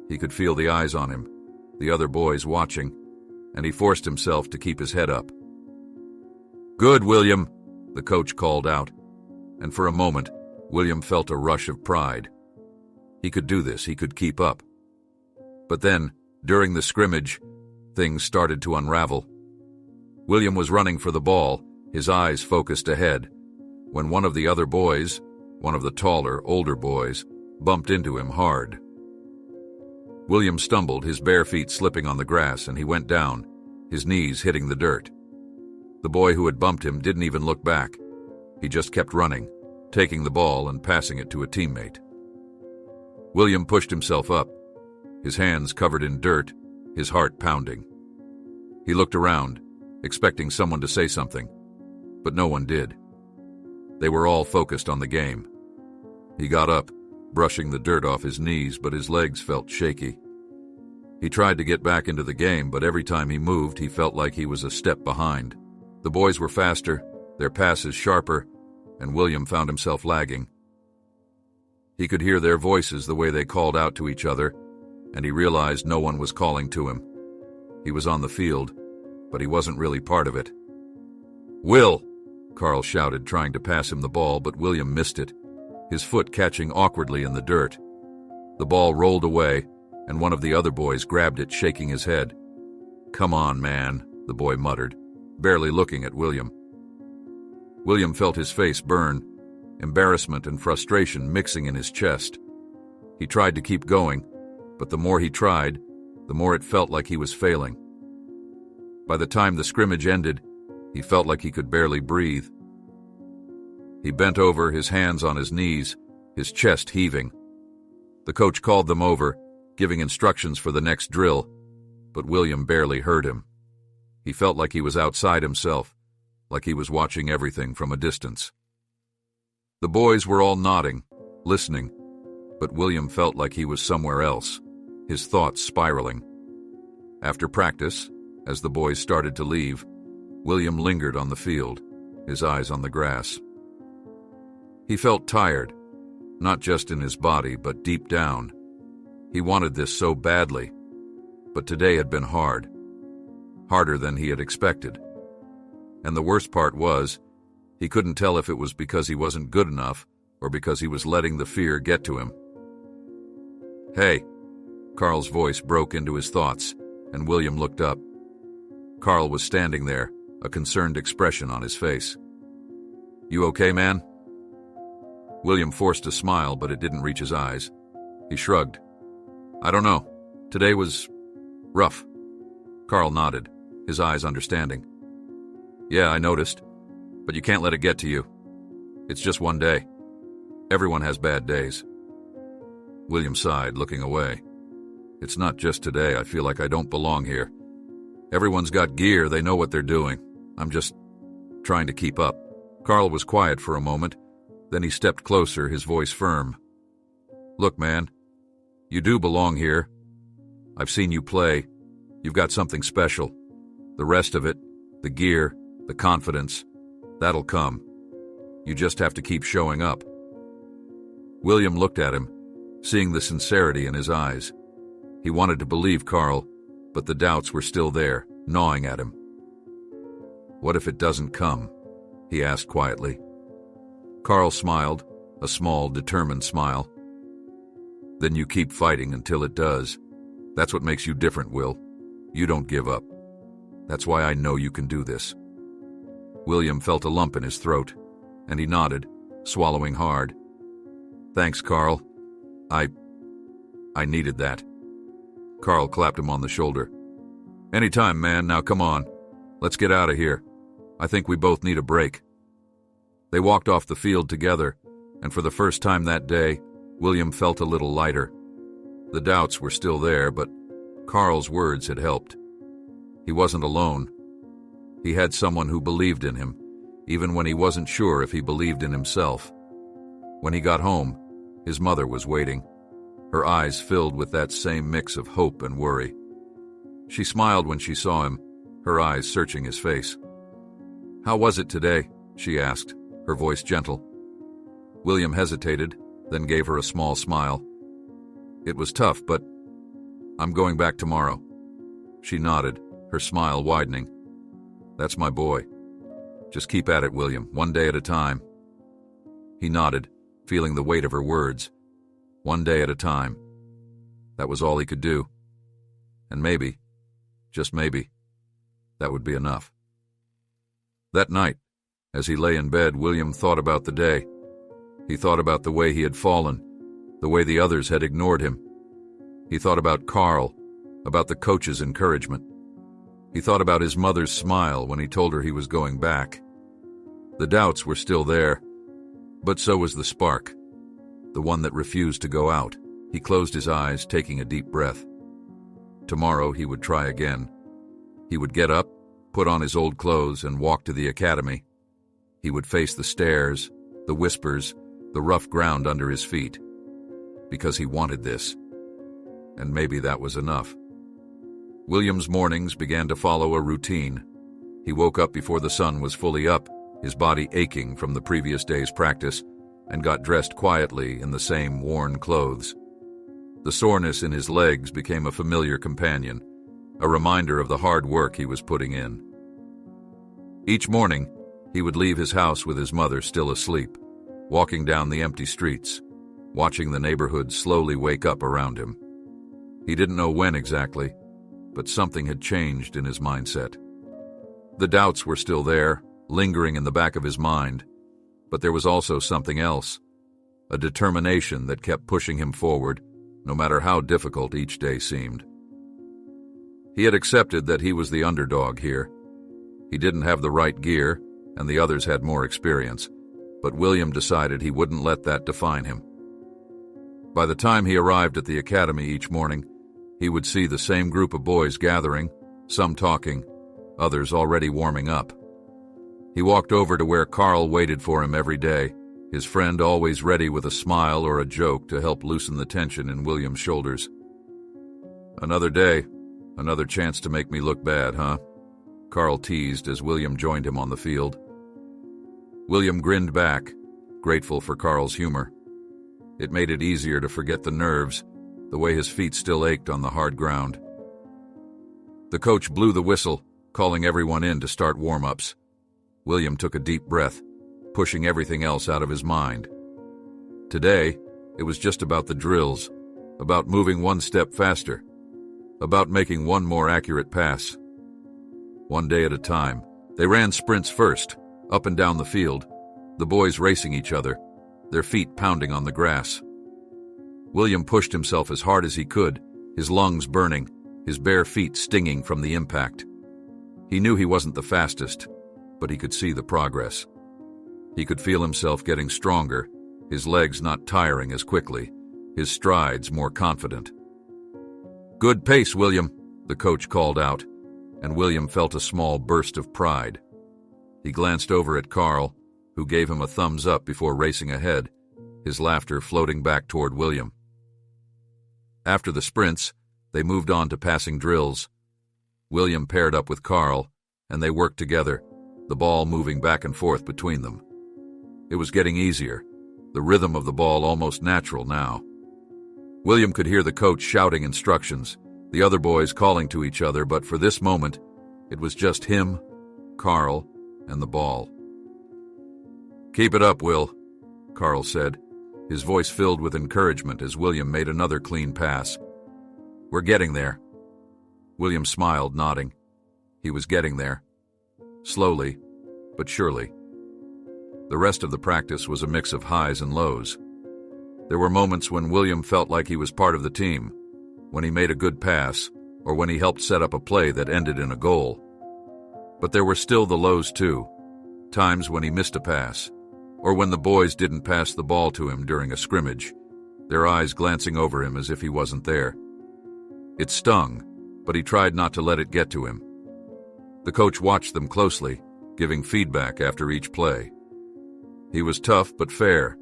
He could feel the eyes on him, the other boys watching, and he forced himself to keep his head up. "Good, William," the coach called out, and for a moment, William felt a rush of pride. He could do this, he could keep up. But then, during the scrimmage, things started to unravel. William was running for the ball, his eyes focused ahead, when one of the other boys, one of the taller, older boys, bumped into him hard. William stumbled, his bare feet slipping on the grass, and he went down, his knees hitting the dirt. The boy who had bumped him didn't even look back. He just kept running, taking the ball and passing it to a teammate. William pushed himself up, his hands covered in dirt, his heart pounding. He looked around, expecting someone to say something, but no one did. They were all focused on the game. He got up, brushing the dirt off his knees, but his legs felt shaky. He tried to get back into the game, but every time he moved, he felt like he was a step behind. The boys were faster, their passes sharper, and William found himself lagging. He could hear their voices the way they called out to each other, and he realized no one was calling to him. He was on the field, but he wasn't really part of it. "Will!" Carl shouted, trying to pass him the ball, but William missed it, his foot catching awkwardly in the dirt. The ball rolled away, and one of the other boys grabbed it, shaking his head. "Come on, man," the boy muttered, barely looking at William. William felt his face burn, embarrassment and frustration mixing in his chest. He tried to keep going, but the more he tried, the more it felt like he was failing. By the time the scrimmage ended, he felt like he could barely breathe. He bent over, his hands on his knees, his chest heaving. The coach called them over, giving instructions for the next drill, but William barely heard him. He felt like he was outside himself, like he was watching everything from a distance. The boys were all nodding, listening, but William felt like he was somewhere else, his thoughts spiraling. After practice, as the boys started to leave, William lingered on the field, his eyes on the grass. He felt tired, not just in his body, but deep down. He wanted this so badly, but today had been hard, harder than he had expected. And the worst part was, he couldn't tell if it was because he wasn't good enough or because he was letting the fear get to him. "Hey," Carl's voice broke into his thoughts, and William looked up. Carl was standing there, a concerned expression on his face. "You okay, man?" William forced a smile, but it didn't reach his eyes. He shrugged. "I don't know. Today was rough." Carl nodded, his eyes understanding. "Yeah, I noticed. But you can't let it get to you. It's just one day. Everyone has bad days." William sighed, looking away. "It's not just today. I feel like I don't belong here. Everyone's got gear, they know what they're doing. I'm just trying to keep up." Carl was quiet for a moment, then he stepped closer, his voice firm. "Look, man, you do belong here. I've seen you play. You've got something special. The rest of it, the gear, the confidence, that'll come. You just have to keep showing up." William looked at him, seeing the sincerity in his eyes. He wanted to believe Carl, but the doubts were still there, gnawing at him. "What if it doesn't come?" he asked quietly. Carl smiled, a small, determined smile. "Then you keep fighting until it does. That's what makes you different, Will. You don't give up. That's why I know you can do this." William felt a lump in his throat, and he nodded, swallowing hard. "Thanks, Carl. I needed that." Carl clapped him on the shoulder. "Anytime, man. Now come on. Let's get out of here. I think we both need a break." They walked off the field together, and for the first time that day, William felt a little lighter. The doubts were still there, but Carl's words had helped. He wasn't alone. He had someone who believed in him, even when he wasn't sure if he believed in himself. When he got home, his mother was waiting, her eyes filled with that same mix of hope and worry. She smiled when she saw him, her eyes searching his face. "How was it today?" she asked, her voice gentle. William hesitated, then gave her a small smile. "It was tough, but I'm going back tomorrow." She nodded, her smile widening. "That's my boy. Just keep at it, William, one day at a time." He nodded, feeling the weight of her words. One day at a time. That was all he could do. And maybe, just maybe, that would be enough. That night, as he lay in bed, William thought about the day. He thought about the way he had fallen, the way the others had ignored him. He thought about Carl, about the coach's encouragement. He thought about his mother's smile when he told her he was going back. The doubts were still there, but so was the spark, the one that refused to go out. He closed his eyes, taking a deep breath. Tomorrow he would try again. He would get up, put on his old clothes, and walk to the academy. He would face the stairs, the whispers, the rough ground under his feet. Because he wanted this. And maybe that was enough. William's mornings began to follow a routine. He woke up before the sun was fully up, his body aching from the previous day's practice, and got dressed quietly in the same worn clothes. The soreness in his legs became a familiar companion, a reminder of the hard work he was putting in. Each morning, he would leave his house with his mother still asleep, walking down the empty streets, watching the neighborhood slowly wake up around him. He didn't know when exactly, but something had changed in his mindset. The doubts were still there, lingering in the back of his mind, but there was also something else, a determination that kept pushing him forward, no matter how difficult each day seemed. He had accepted that he was the underdog here. He didn't have the right gear, and the others had more experience, but William decided he wouldn't let that define him. By the time he arrived at the academy each morning, he would see the same group of boys gathering, some talking, others already warming up. He walked over to where Carl waited for him every day, his friend always ready with a smile or a joke to help loosen the tension in William's shoulders. "Another day, another chance to make me look bad, huh?" Carl teased as William joined him on the field. William grinned back, grateful for Carl's humor. It made it easier to forget the nerves, the way his feet still ached on the hard ground. The coach blew the whistle, calling everyone in to start warm-ups. William took a deep breath, pushing everything else out of his mind. Today, it was just about the drills, about moving one step faster, about making one more accurate pass. One day at a time, they ran sprints first, up and down the field, the boys racing each other, their feet pounding on the grass. William pushed himself as hard as he could, his lungs burning, his bare feet stinging from the impact. He knew he wasn't the fastest, but he could see the progress. He could feel himself getting stronger, his legs not tiring as quickly, his strides more confident. "Good pace, William," the coach called out, and William felt a small burst of pride. He glanced over at Carl, who gave him a thumbs up before racing ahead, his laughter floating back toward William. After the sprints, they moved on to passing drills. William paired up with Carl, and they worked together, the ball moving back and forth between them. It was getting easier, the rhythm of the ball almost natural now. William could hear the coach shouting instructions, the other boys calling to each other, but for this moment, it was just him, Carl, and the ball. "Keep it up, Will," Carl said, his voice filled with encouragement as William made another clean pass. "We're getting there." William smiled, nodding. He was getting there. Slowly, but surely. The rest of the practice was a mix of highs and lows. There were moments when William felt like he was part of the team, when he made a good pass, or when he helped set up a play that ended in a goal. But there were still the lows too, times when he missed a pass, or when the boys didn't pass the ball to him during a scrimmage, their eyes glancing over him as if he wasn't there. It stung, but he tried not to let it get to him. The coach watched them closely, giving feedback after each play. He was tough but fair,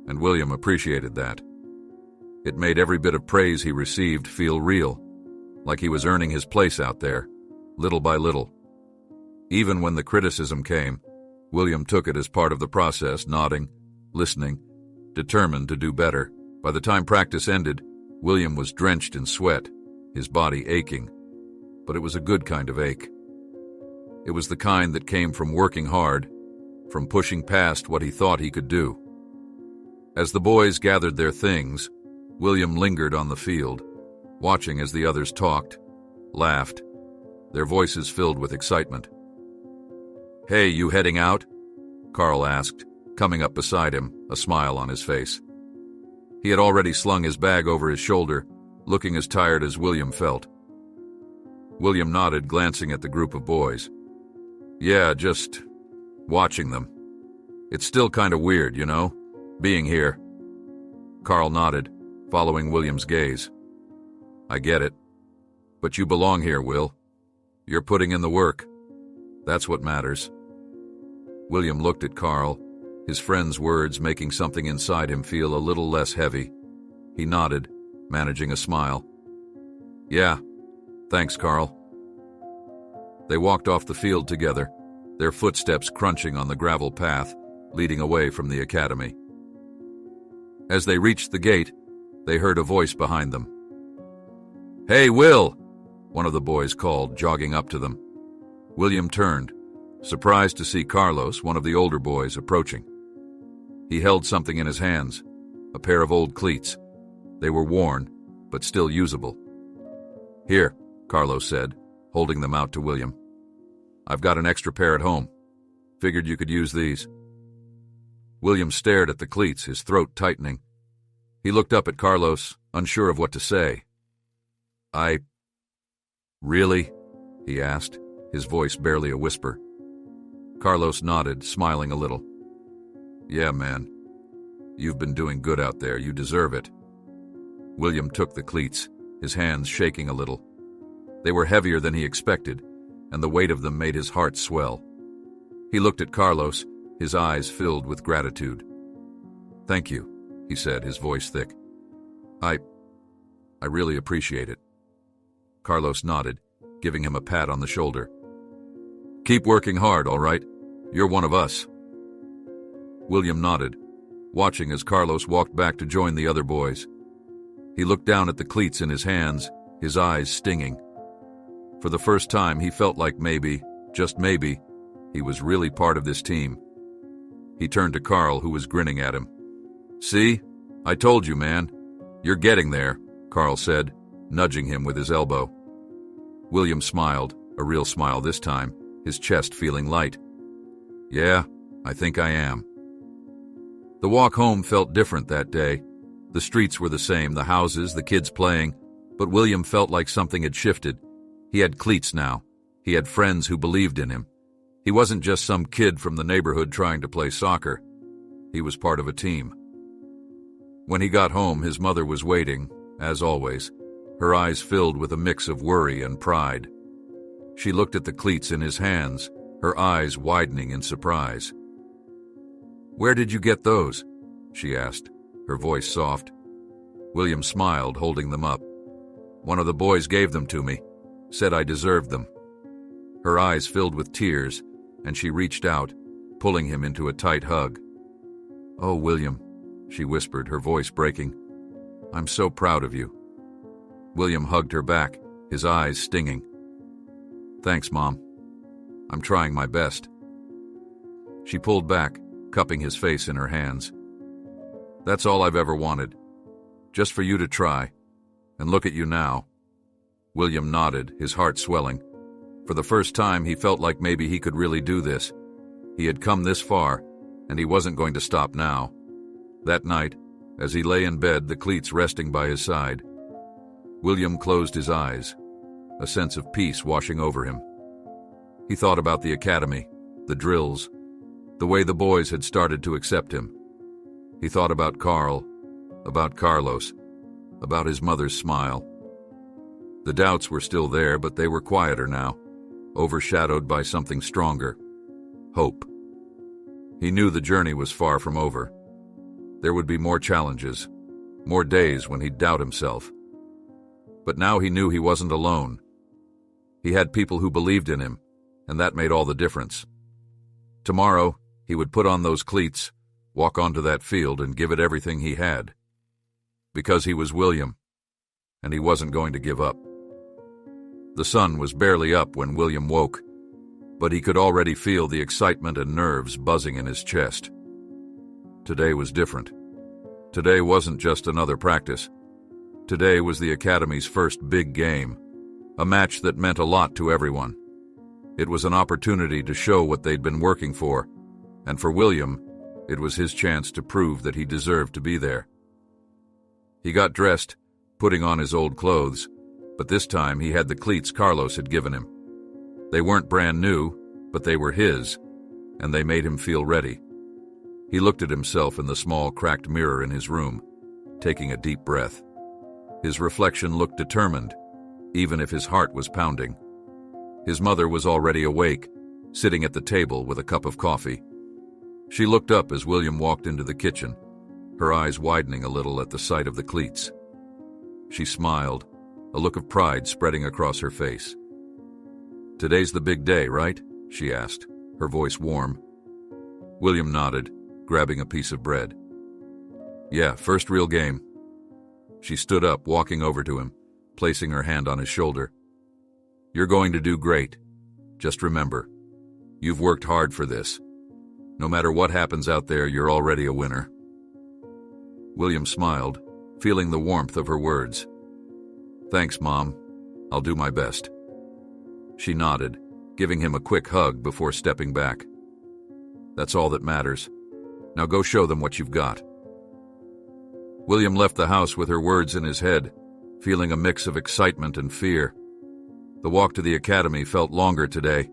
and William appreciated that. It made every bit of praise he received feel real, like he was earning his place out there, little by little, Even when the criticism came, William took it as part of the process, nodding, listening, determined to do better. By the time practice ended, William was drenched in sweat, his body aching. But it was a good kind of ache. It was the kind that came from working hard, from pushing past what he thought he could do. As the boys gathered their things, William lingered on the field, watching as the others talked, laughed, their voices filled with excitement. "Hey, you heading out?" Carl asked, coming up beside him, a smile on his face. He had already slung his bag over his shoulder, looking as tired as William felt. William nodded, glancing at the group of boys. "Yeah, just watching them. It's still kind of weird, you know, being here." Carl nodded, following William's gaze. "I get it. But you belong here, Will. You're putting in the work. That's what matters." William looked at Carl, his friend's words making something inside him feel a little less heavy. He nodded, managing a smile. "Yeah, thanks, Carl." They walked off the field together, their footsteps crunching on the gravel path leading away from the academy. As they reached the gate, they heard a voice behind them. "Hey, Will!" one of the boys called, jogging up to them. William turned, surprised to see Carlos, one of the older boys, approaching. He held something in his hands, a pair of old cleats. They were worn, but still usable. "Here," Carlos said, holding them out to William. "I've got an extra pair at home. Figured you could use these." William stared at the cleats, his throat tightening. He looked up at Carlos, unsure of what to say. Really?" he asked, his voice barely a whisper. Carlos nodded, smiling a little. "Yeah, man. You've been doing good out there. You deserve it." William took the cleats, his hands shaking a little. They were heavier than he expected, and the weight of them made his heart swell. He looked at Carlos, his eyes filled with gratitude. "Thank you," he said, his voice thick. I really appreciate it." Carlos nodded, giving him a pat on the shoulder. "Keep working hard, all right? You're one of us." William nodded, watching as Carlos walked back to join the other boys. He looked down at the cleats in his hands, his eyes stinging. For the first time, he felt like maybe, just maybe, he was really part of this team. He turned to Carl, who was grinning at him. "See? I told you, man. You're getting there," Carl said, nudging him with his elbow. William smiled, a real smile this time, his chest feeling light. "Yeah, I think I am." The walk home felt different that day. The streets were the same, the houses, the kids playing, but William felt like something had shifted. He had cleats now. He had friends who believed in him. He wasn't just some kid from the neighborhood trying to play soccer. He was part of a team. When he got home, his mother was waiting, as always, her eyes filled with a mix of worry and pride. She looked at the cleats in his hands, her eyes widening in surprise. "Where did you get those?" she asked, her voice soft. William smiled, holding them up. "One of the boys gave them to me, said I deserved them." Her eyes filled with tears, and she reached out, pulling him into a tight hug. "Oh, William," she whispered, her voice breaking. "I'm so proud of you." William hugged her back, his eyes stinging. "Thanks, Mom. I'm trying my best." She pulled back, cupping his face in her hands. "That's all I've ever wanted. Just for you to try. And look at you now." William nodded, his heart swelling. For the first time, he felt like maybe he could really do this. He had come this far, and he wasn't going to stop now. That night, as he lay in bed, the cleats resting by his side, William closed his eyes, a sense of peace washing over him. He thought about the academy, the drills, the way the boys had started to accept him. He thought about Carl, about Carlos, about his mother's smile. The doubts were still there, but they were quieter now, overshadowed by something stronger: hope. He knew the journey was far from over. There would be more challenges, more days when he'd doubt himself. But now he knew he wasn't alone. He had people who believed in him, and that made all the difference. Tomorrow, he would put on those cleats, walk onto that field, and give it everything he had. Because he was William, and he wasn't going to give up. The sun was barely up when William woke, but he could already feel the excitement and nerves buzzing in his chest. Today was different. Today wasn't just another practice. Today was the Academy's first big game, a match that meant a lot to everyone. It was an opportunity to show what they'd been working for, and for William, it was his chance to prove that he deserved to be there. He got dressed, putting on his old clothes, but this time he had the cleats Carlos had given him. They weren't brand new, but they were his, and they made him feel ready. He looked at himself in the small cracked mirror in his room, taking a deep breath. His reflection looked determined, even if his heart was pounding. His mother was already awake, sitting at the table with a cup of coffee. She looked up as William walked into the kitchen, her eyes widening a little at the sight of the cleats. She smiled, a look of pride spreading across her face. "Today's the big day, right?" she asked, her voice warm. William nodded, grabbing a piece of bread. "Yeah, first real game." She stood up, walking over to him, placing her hand on his shoulder. "You're going to do great. Just remember, you've worked hard for this. No matter what happens out there, you're already a winner." William smiled, feeling the warmth of her words. "Thanks, Mom. I'll do my best." She nodded, giving him a quick hug before stepping back. "That's all that matters. Now go show them what you've got." William left the house with her words in his head, feeling a mix of excitement and fear. The walk to the Academy felt longer today,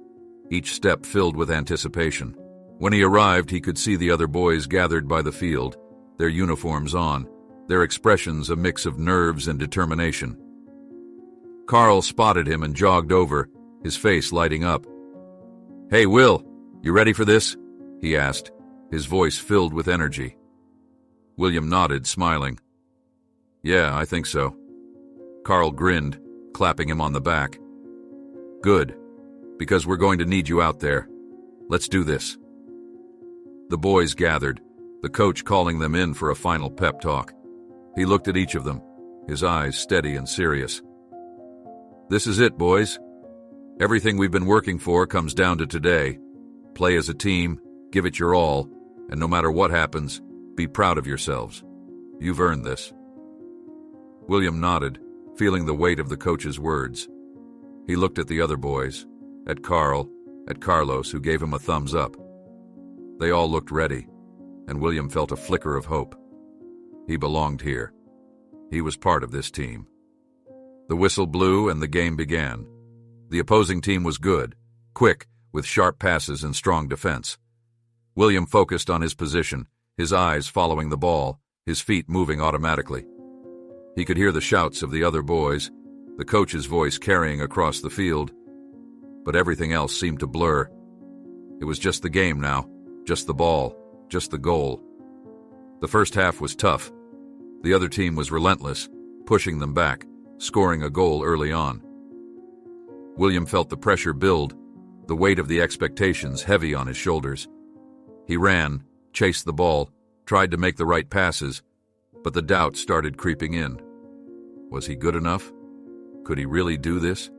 each step filled with anticipation. When he arrived, he could see the other boys gathered by the field, their uniforms on, their expressions a mix of nerves and determination. Carl spotted him and jogged over, his face lighting up. "Hey, Will, you ready for this?" he asked, his voice filled with energy. William nodded, smiling. "Yeah, I think so." Carl grinned, clapping him on the back. "Good, because we're going to need you out there. Let's do this." The boys gathered, the coach calling them in for a final pep talk. He looked at each of them, his eyes steady and serious. "This is it, boys. Everything we've been working for comes down to today. Play as a team, give it your all, and no matter what happens, be proud of yourselves. You've earned this." William nodded, feeling the weight of the coach's words. He looked at the other boys, at Carl, at Carlos, who gave him a thumbs up. They all looked ready, and William felt a flicker of hope. He belonged here. He was part of this team. The whistle blew and the game began. The opposing team was good, quick, with sharp passes and strong defense. William focused on his position, his eyes following the ball, his feet moving automatically. He could hear the shouts of the other boys, the coach's voice carrying across the field, but everything else seemed to blur. It was just the game now, just the ball, just the goal. The first half was tough. The other team was relentless, pushing them back, scoring a goal early on. William felt the pressure build, the weight of the expectations heavy on his shoulders. He ran, chased the ball, tried to make the right passes, but the doubt started creeping in. Was he good enough? Could he really do this?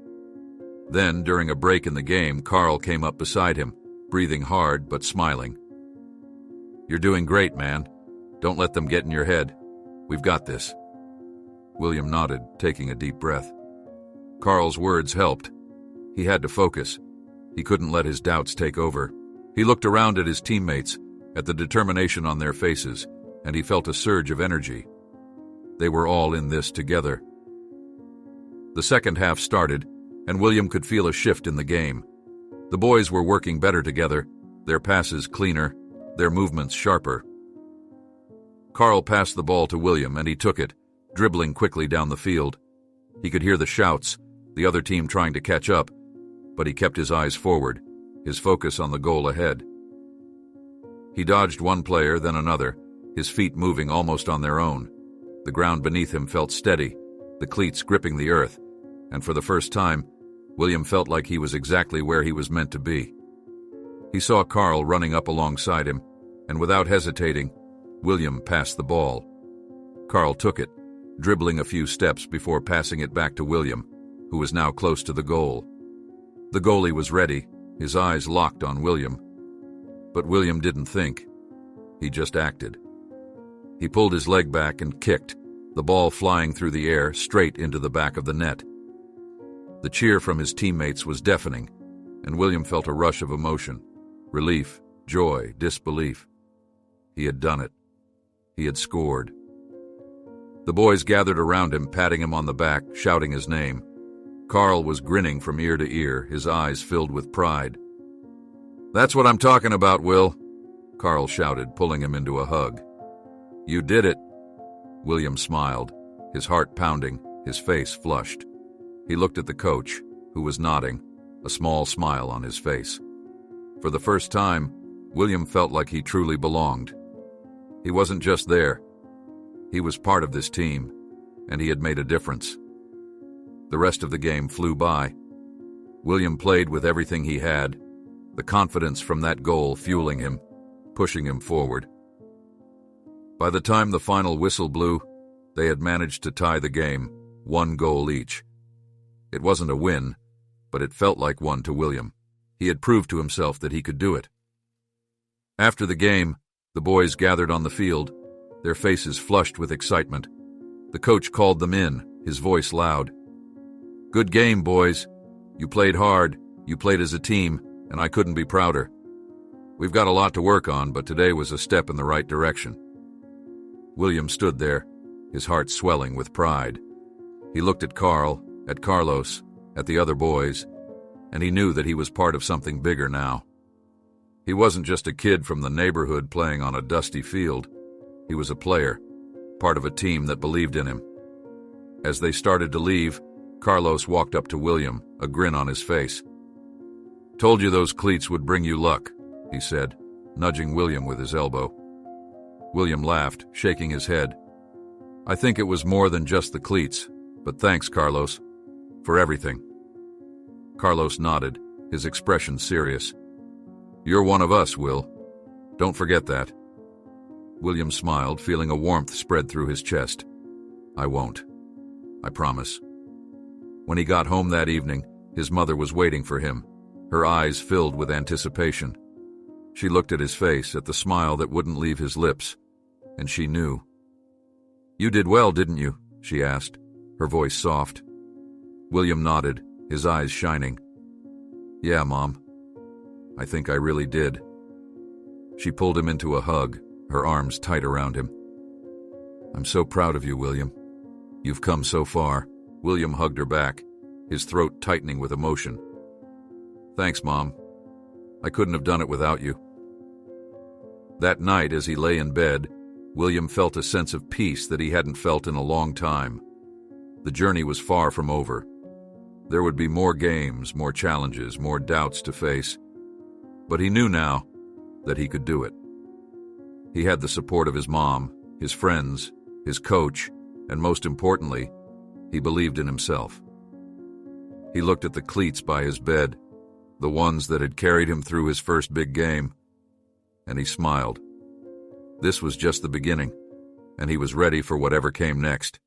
Then, during a break in the game, Carl came up beside him, breathing hard but smiling. "You're doing great, man. Don't let them get in your head. We've got this." William nodded, taking a deep breath. Carl's words helped. He had to focus. He couldn't let his doubts take over. He looked around at his teammates, at the determination on their faces, and he felt a surge of energy. They were all in this together. The second half started, and William could feel a shift in the game. The boys were working better together, their passes cleaner, their movements sharper. Carl passed the ball to William, and he took it, dribbling quickly down the field. He could hear the shouts, the other team trying to catch up, but he kept his eyes forward, his focus on the goal ahead. He dodged one player, then another, his feet moving almost on their own. The ground beneath him felt steady, the cleats gripping the earth, and for the first time, William felt like he was exactly where he was meant to be. He saw Carl running up alongside him, and without hesitating, William passed the ball. Carl took it, dribbling a few steps before passing it back to William, who was now close to the goal. The goalie was ready, his eyes locked on William. But William didn't think. He just acted. He pulled his leg back and kicked, the ball flying through the air straight into the back of the net. The cheer from his teammates was deafening, and William felt a rush of emotion, relief, joy, disbelief. He had done it. He had scored. The boys gathered around him, patting him on the back, shouting his name. Carl was grinning from ear to ear, his eyes filled with pride. "That's what I'm talking about, Will," Carl shouted, pulling him into a hug. "You did it." William smiled, his heart pounding, his face flushed. He looked at the coach, who was nodding, a small smile on his face. For the first time, William felt like he truly belonged. He wasn't just there. He was part of this team, and he had made a difference. The rest of the game flew by. William played with everything he had, the confidence from that goal fueling him, pushing him forward. By the time the final whistle blew, they had managed to tie the game, 1 goal each. It wasn't a win, but it felt like one to William. He had proved to himself that he could do it. After the game, the boys gathered on the field, their faces flushed with excitement. The coach called them in, his voice loud. "Good game, boys. You played hard, you played as a team, and I couldn't be prouder. We've got a lot to work on, but today was a step in the right direction." William stood there, his heart swelling with pride. He looked at Carl, at Carlos, at the other boys, and he knew that he was part of something bigger now. He wasn't just a kid from the neighborhood playing on a dusty field. He was a player, part of a team that believed in him. As they started to leave, Carlos walked up to William, a grin on his face. "Told you those cleats would bring you luck," he said, nudging William with his elbow. William laughed, shaking his head. "I think it was more than just the cleats, but thanks, Carlos, for everything." Carlos nodded, his expression serious. "You're one of us, Will. Don't forget that." William smiled, feeling a warmth spread through his chest. "I won't. I promise." When he got home that evening, his mother was waiting for him, her eyes filled with anticipation. She looked at his face, at the smile that wouldn't leave his lips, and she knew. "You did well, didn't you?" she asked, her voice soft. William nodded, his eyes shining. "Yeah, Mom. I think I really did." She pulled him into a hug, her arms tight around him. "I'm so proud of you, William. You've come so far." William hugged her back, his throat tightening with emotion. "Thanks, Mom. I couldn't have done it without you." That night, as he lay in bed, William felt a sense of peace that he hadn't felt in a long time. The journey was far from over. There would be more games, more challenges, more doubts to face. But he knew now that he could do it. He had the support of his mom, his friends, his coach, and most importantly, he believed in himself. He looked at the cleats by his bed, the ones that had carried him through his first big game, and he smiled. This was just the beginning, and he was ready for whatever came next.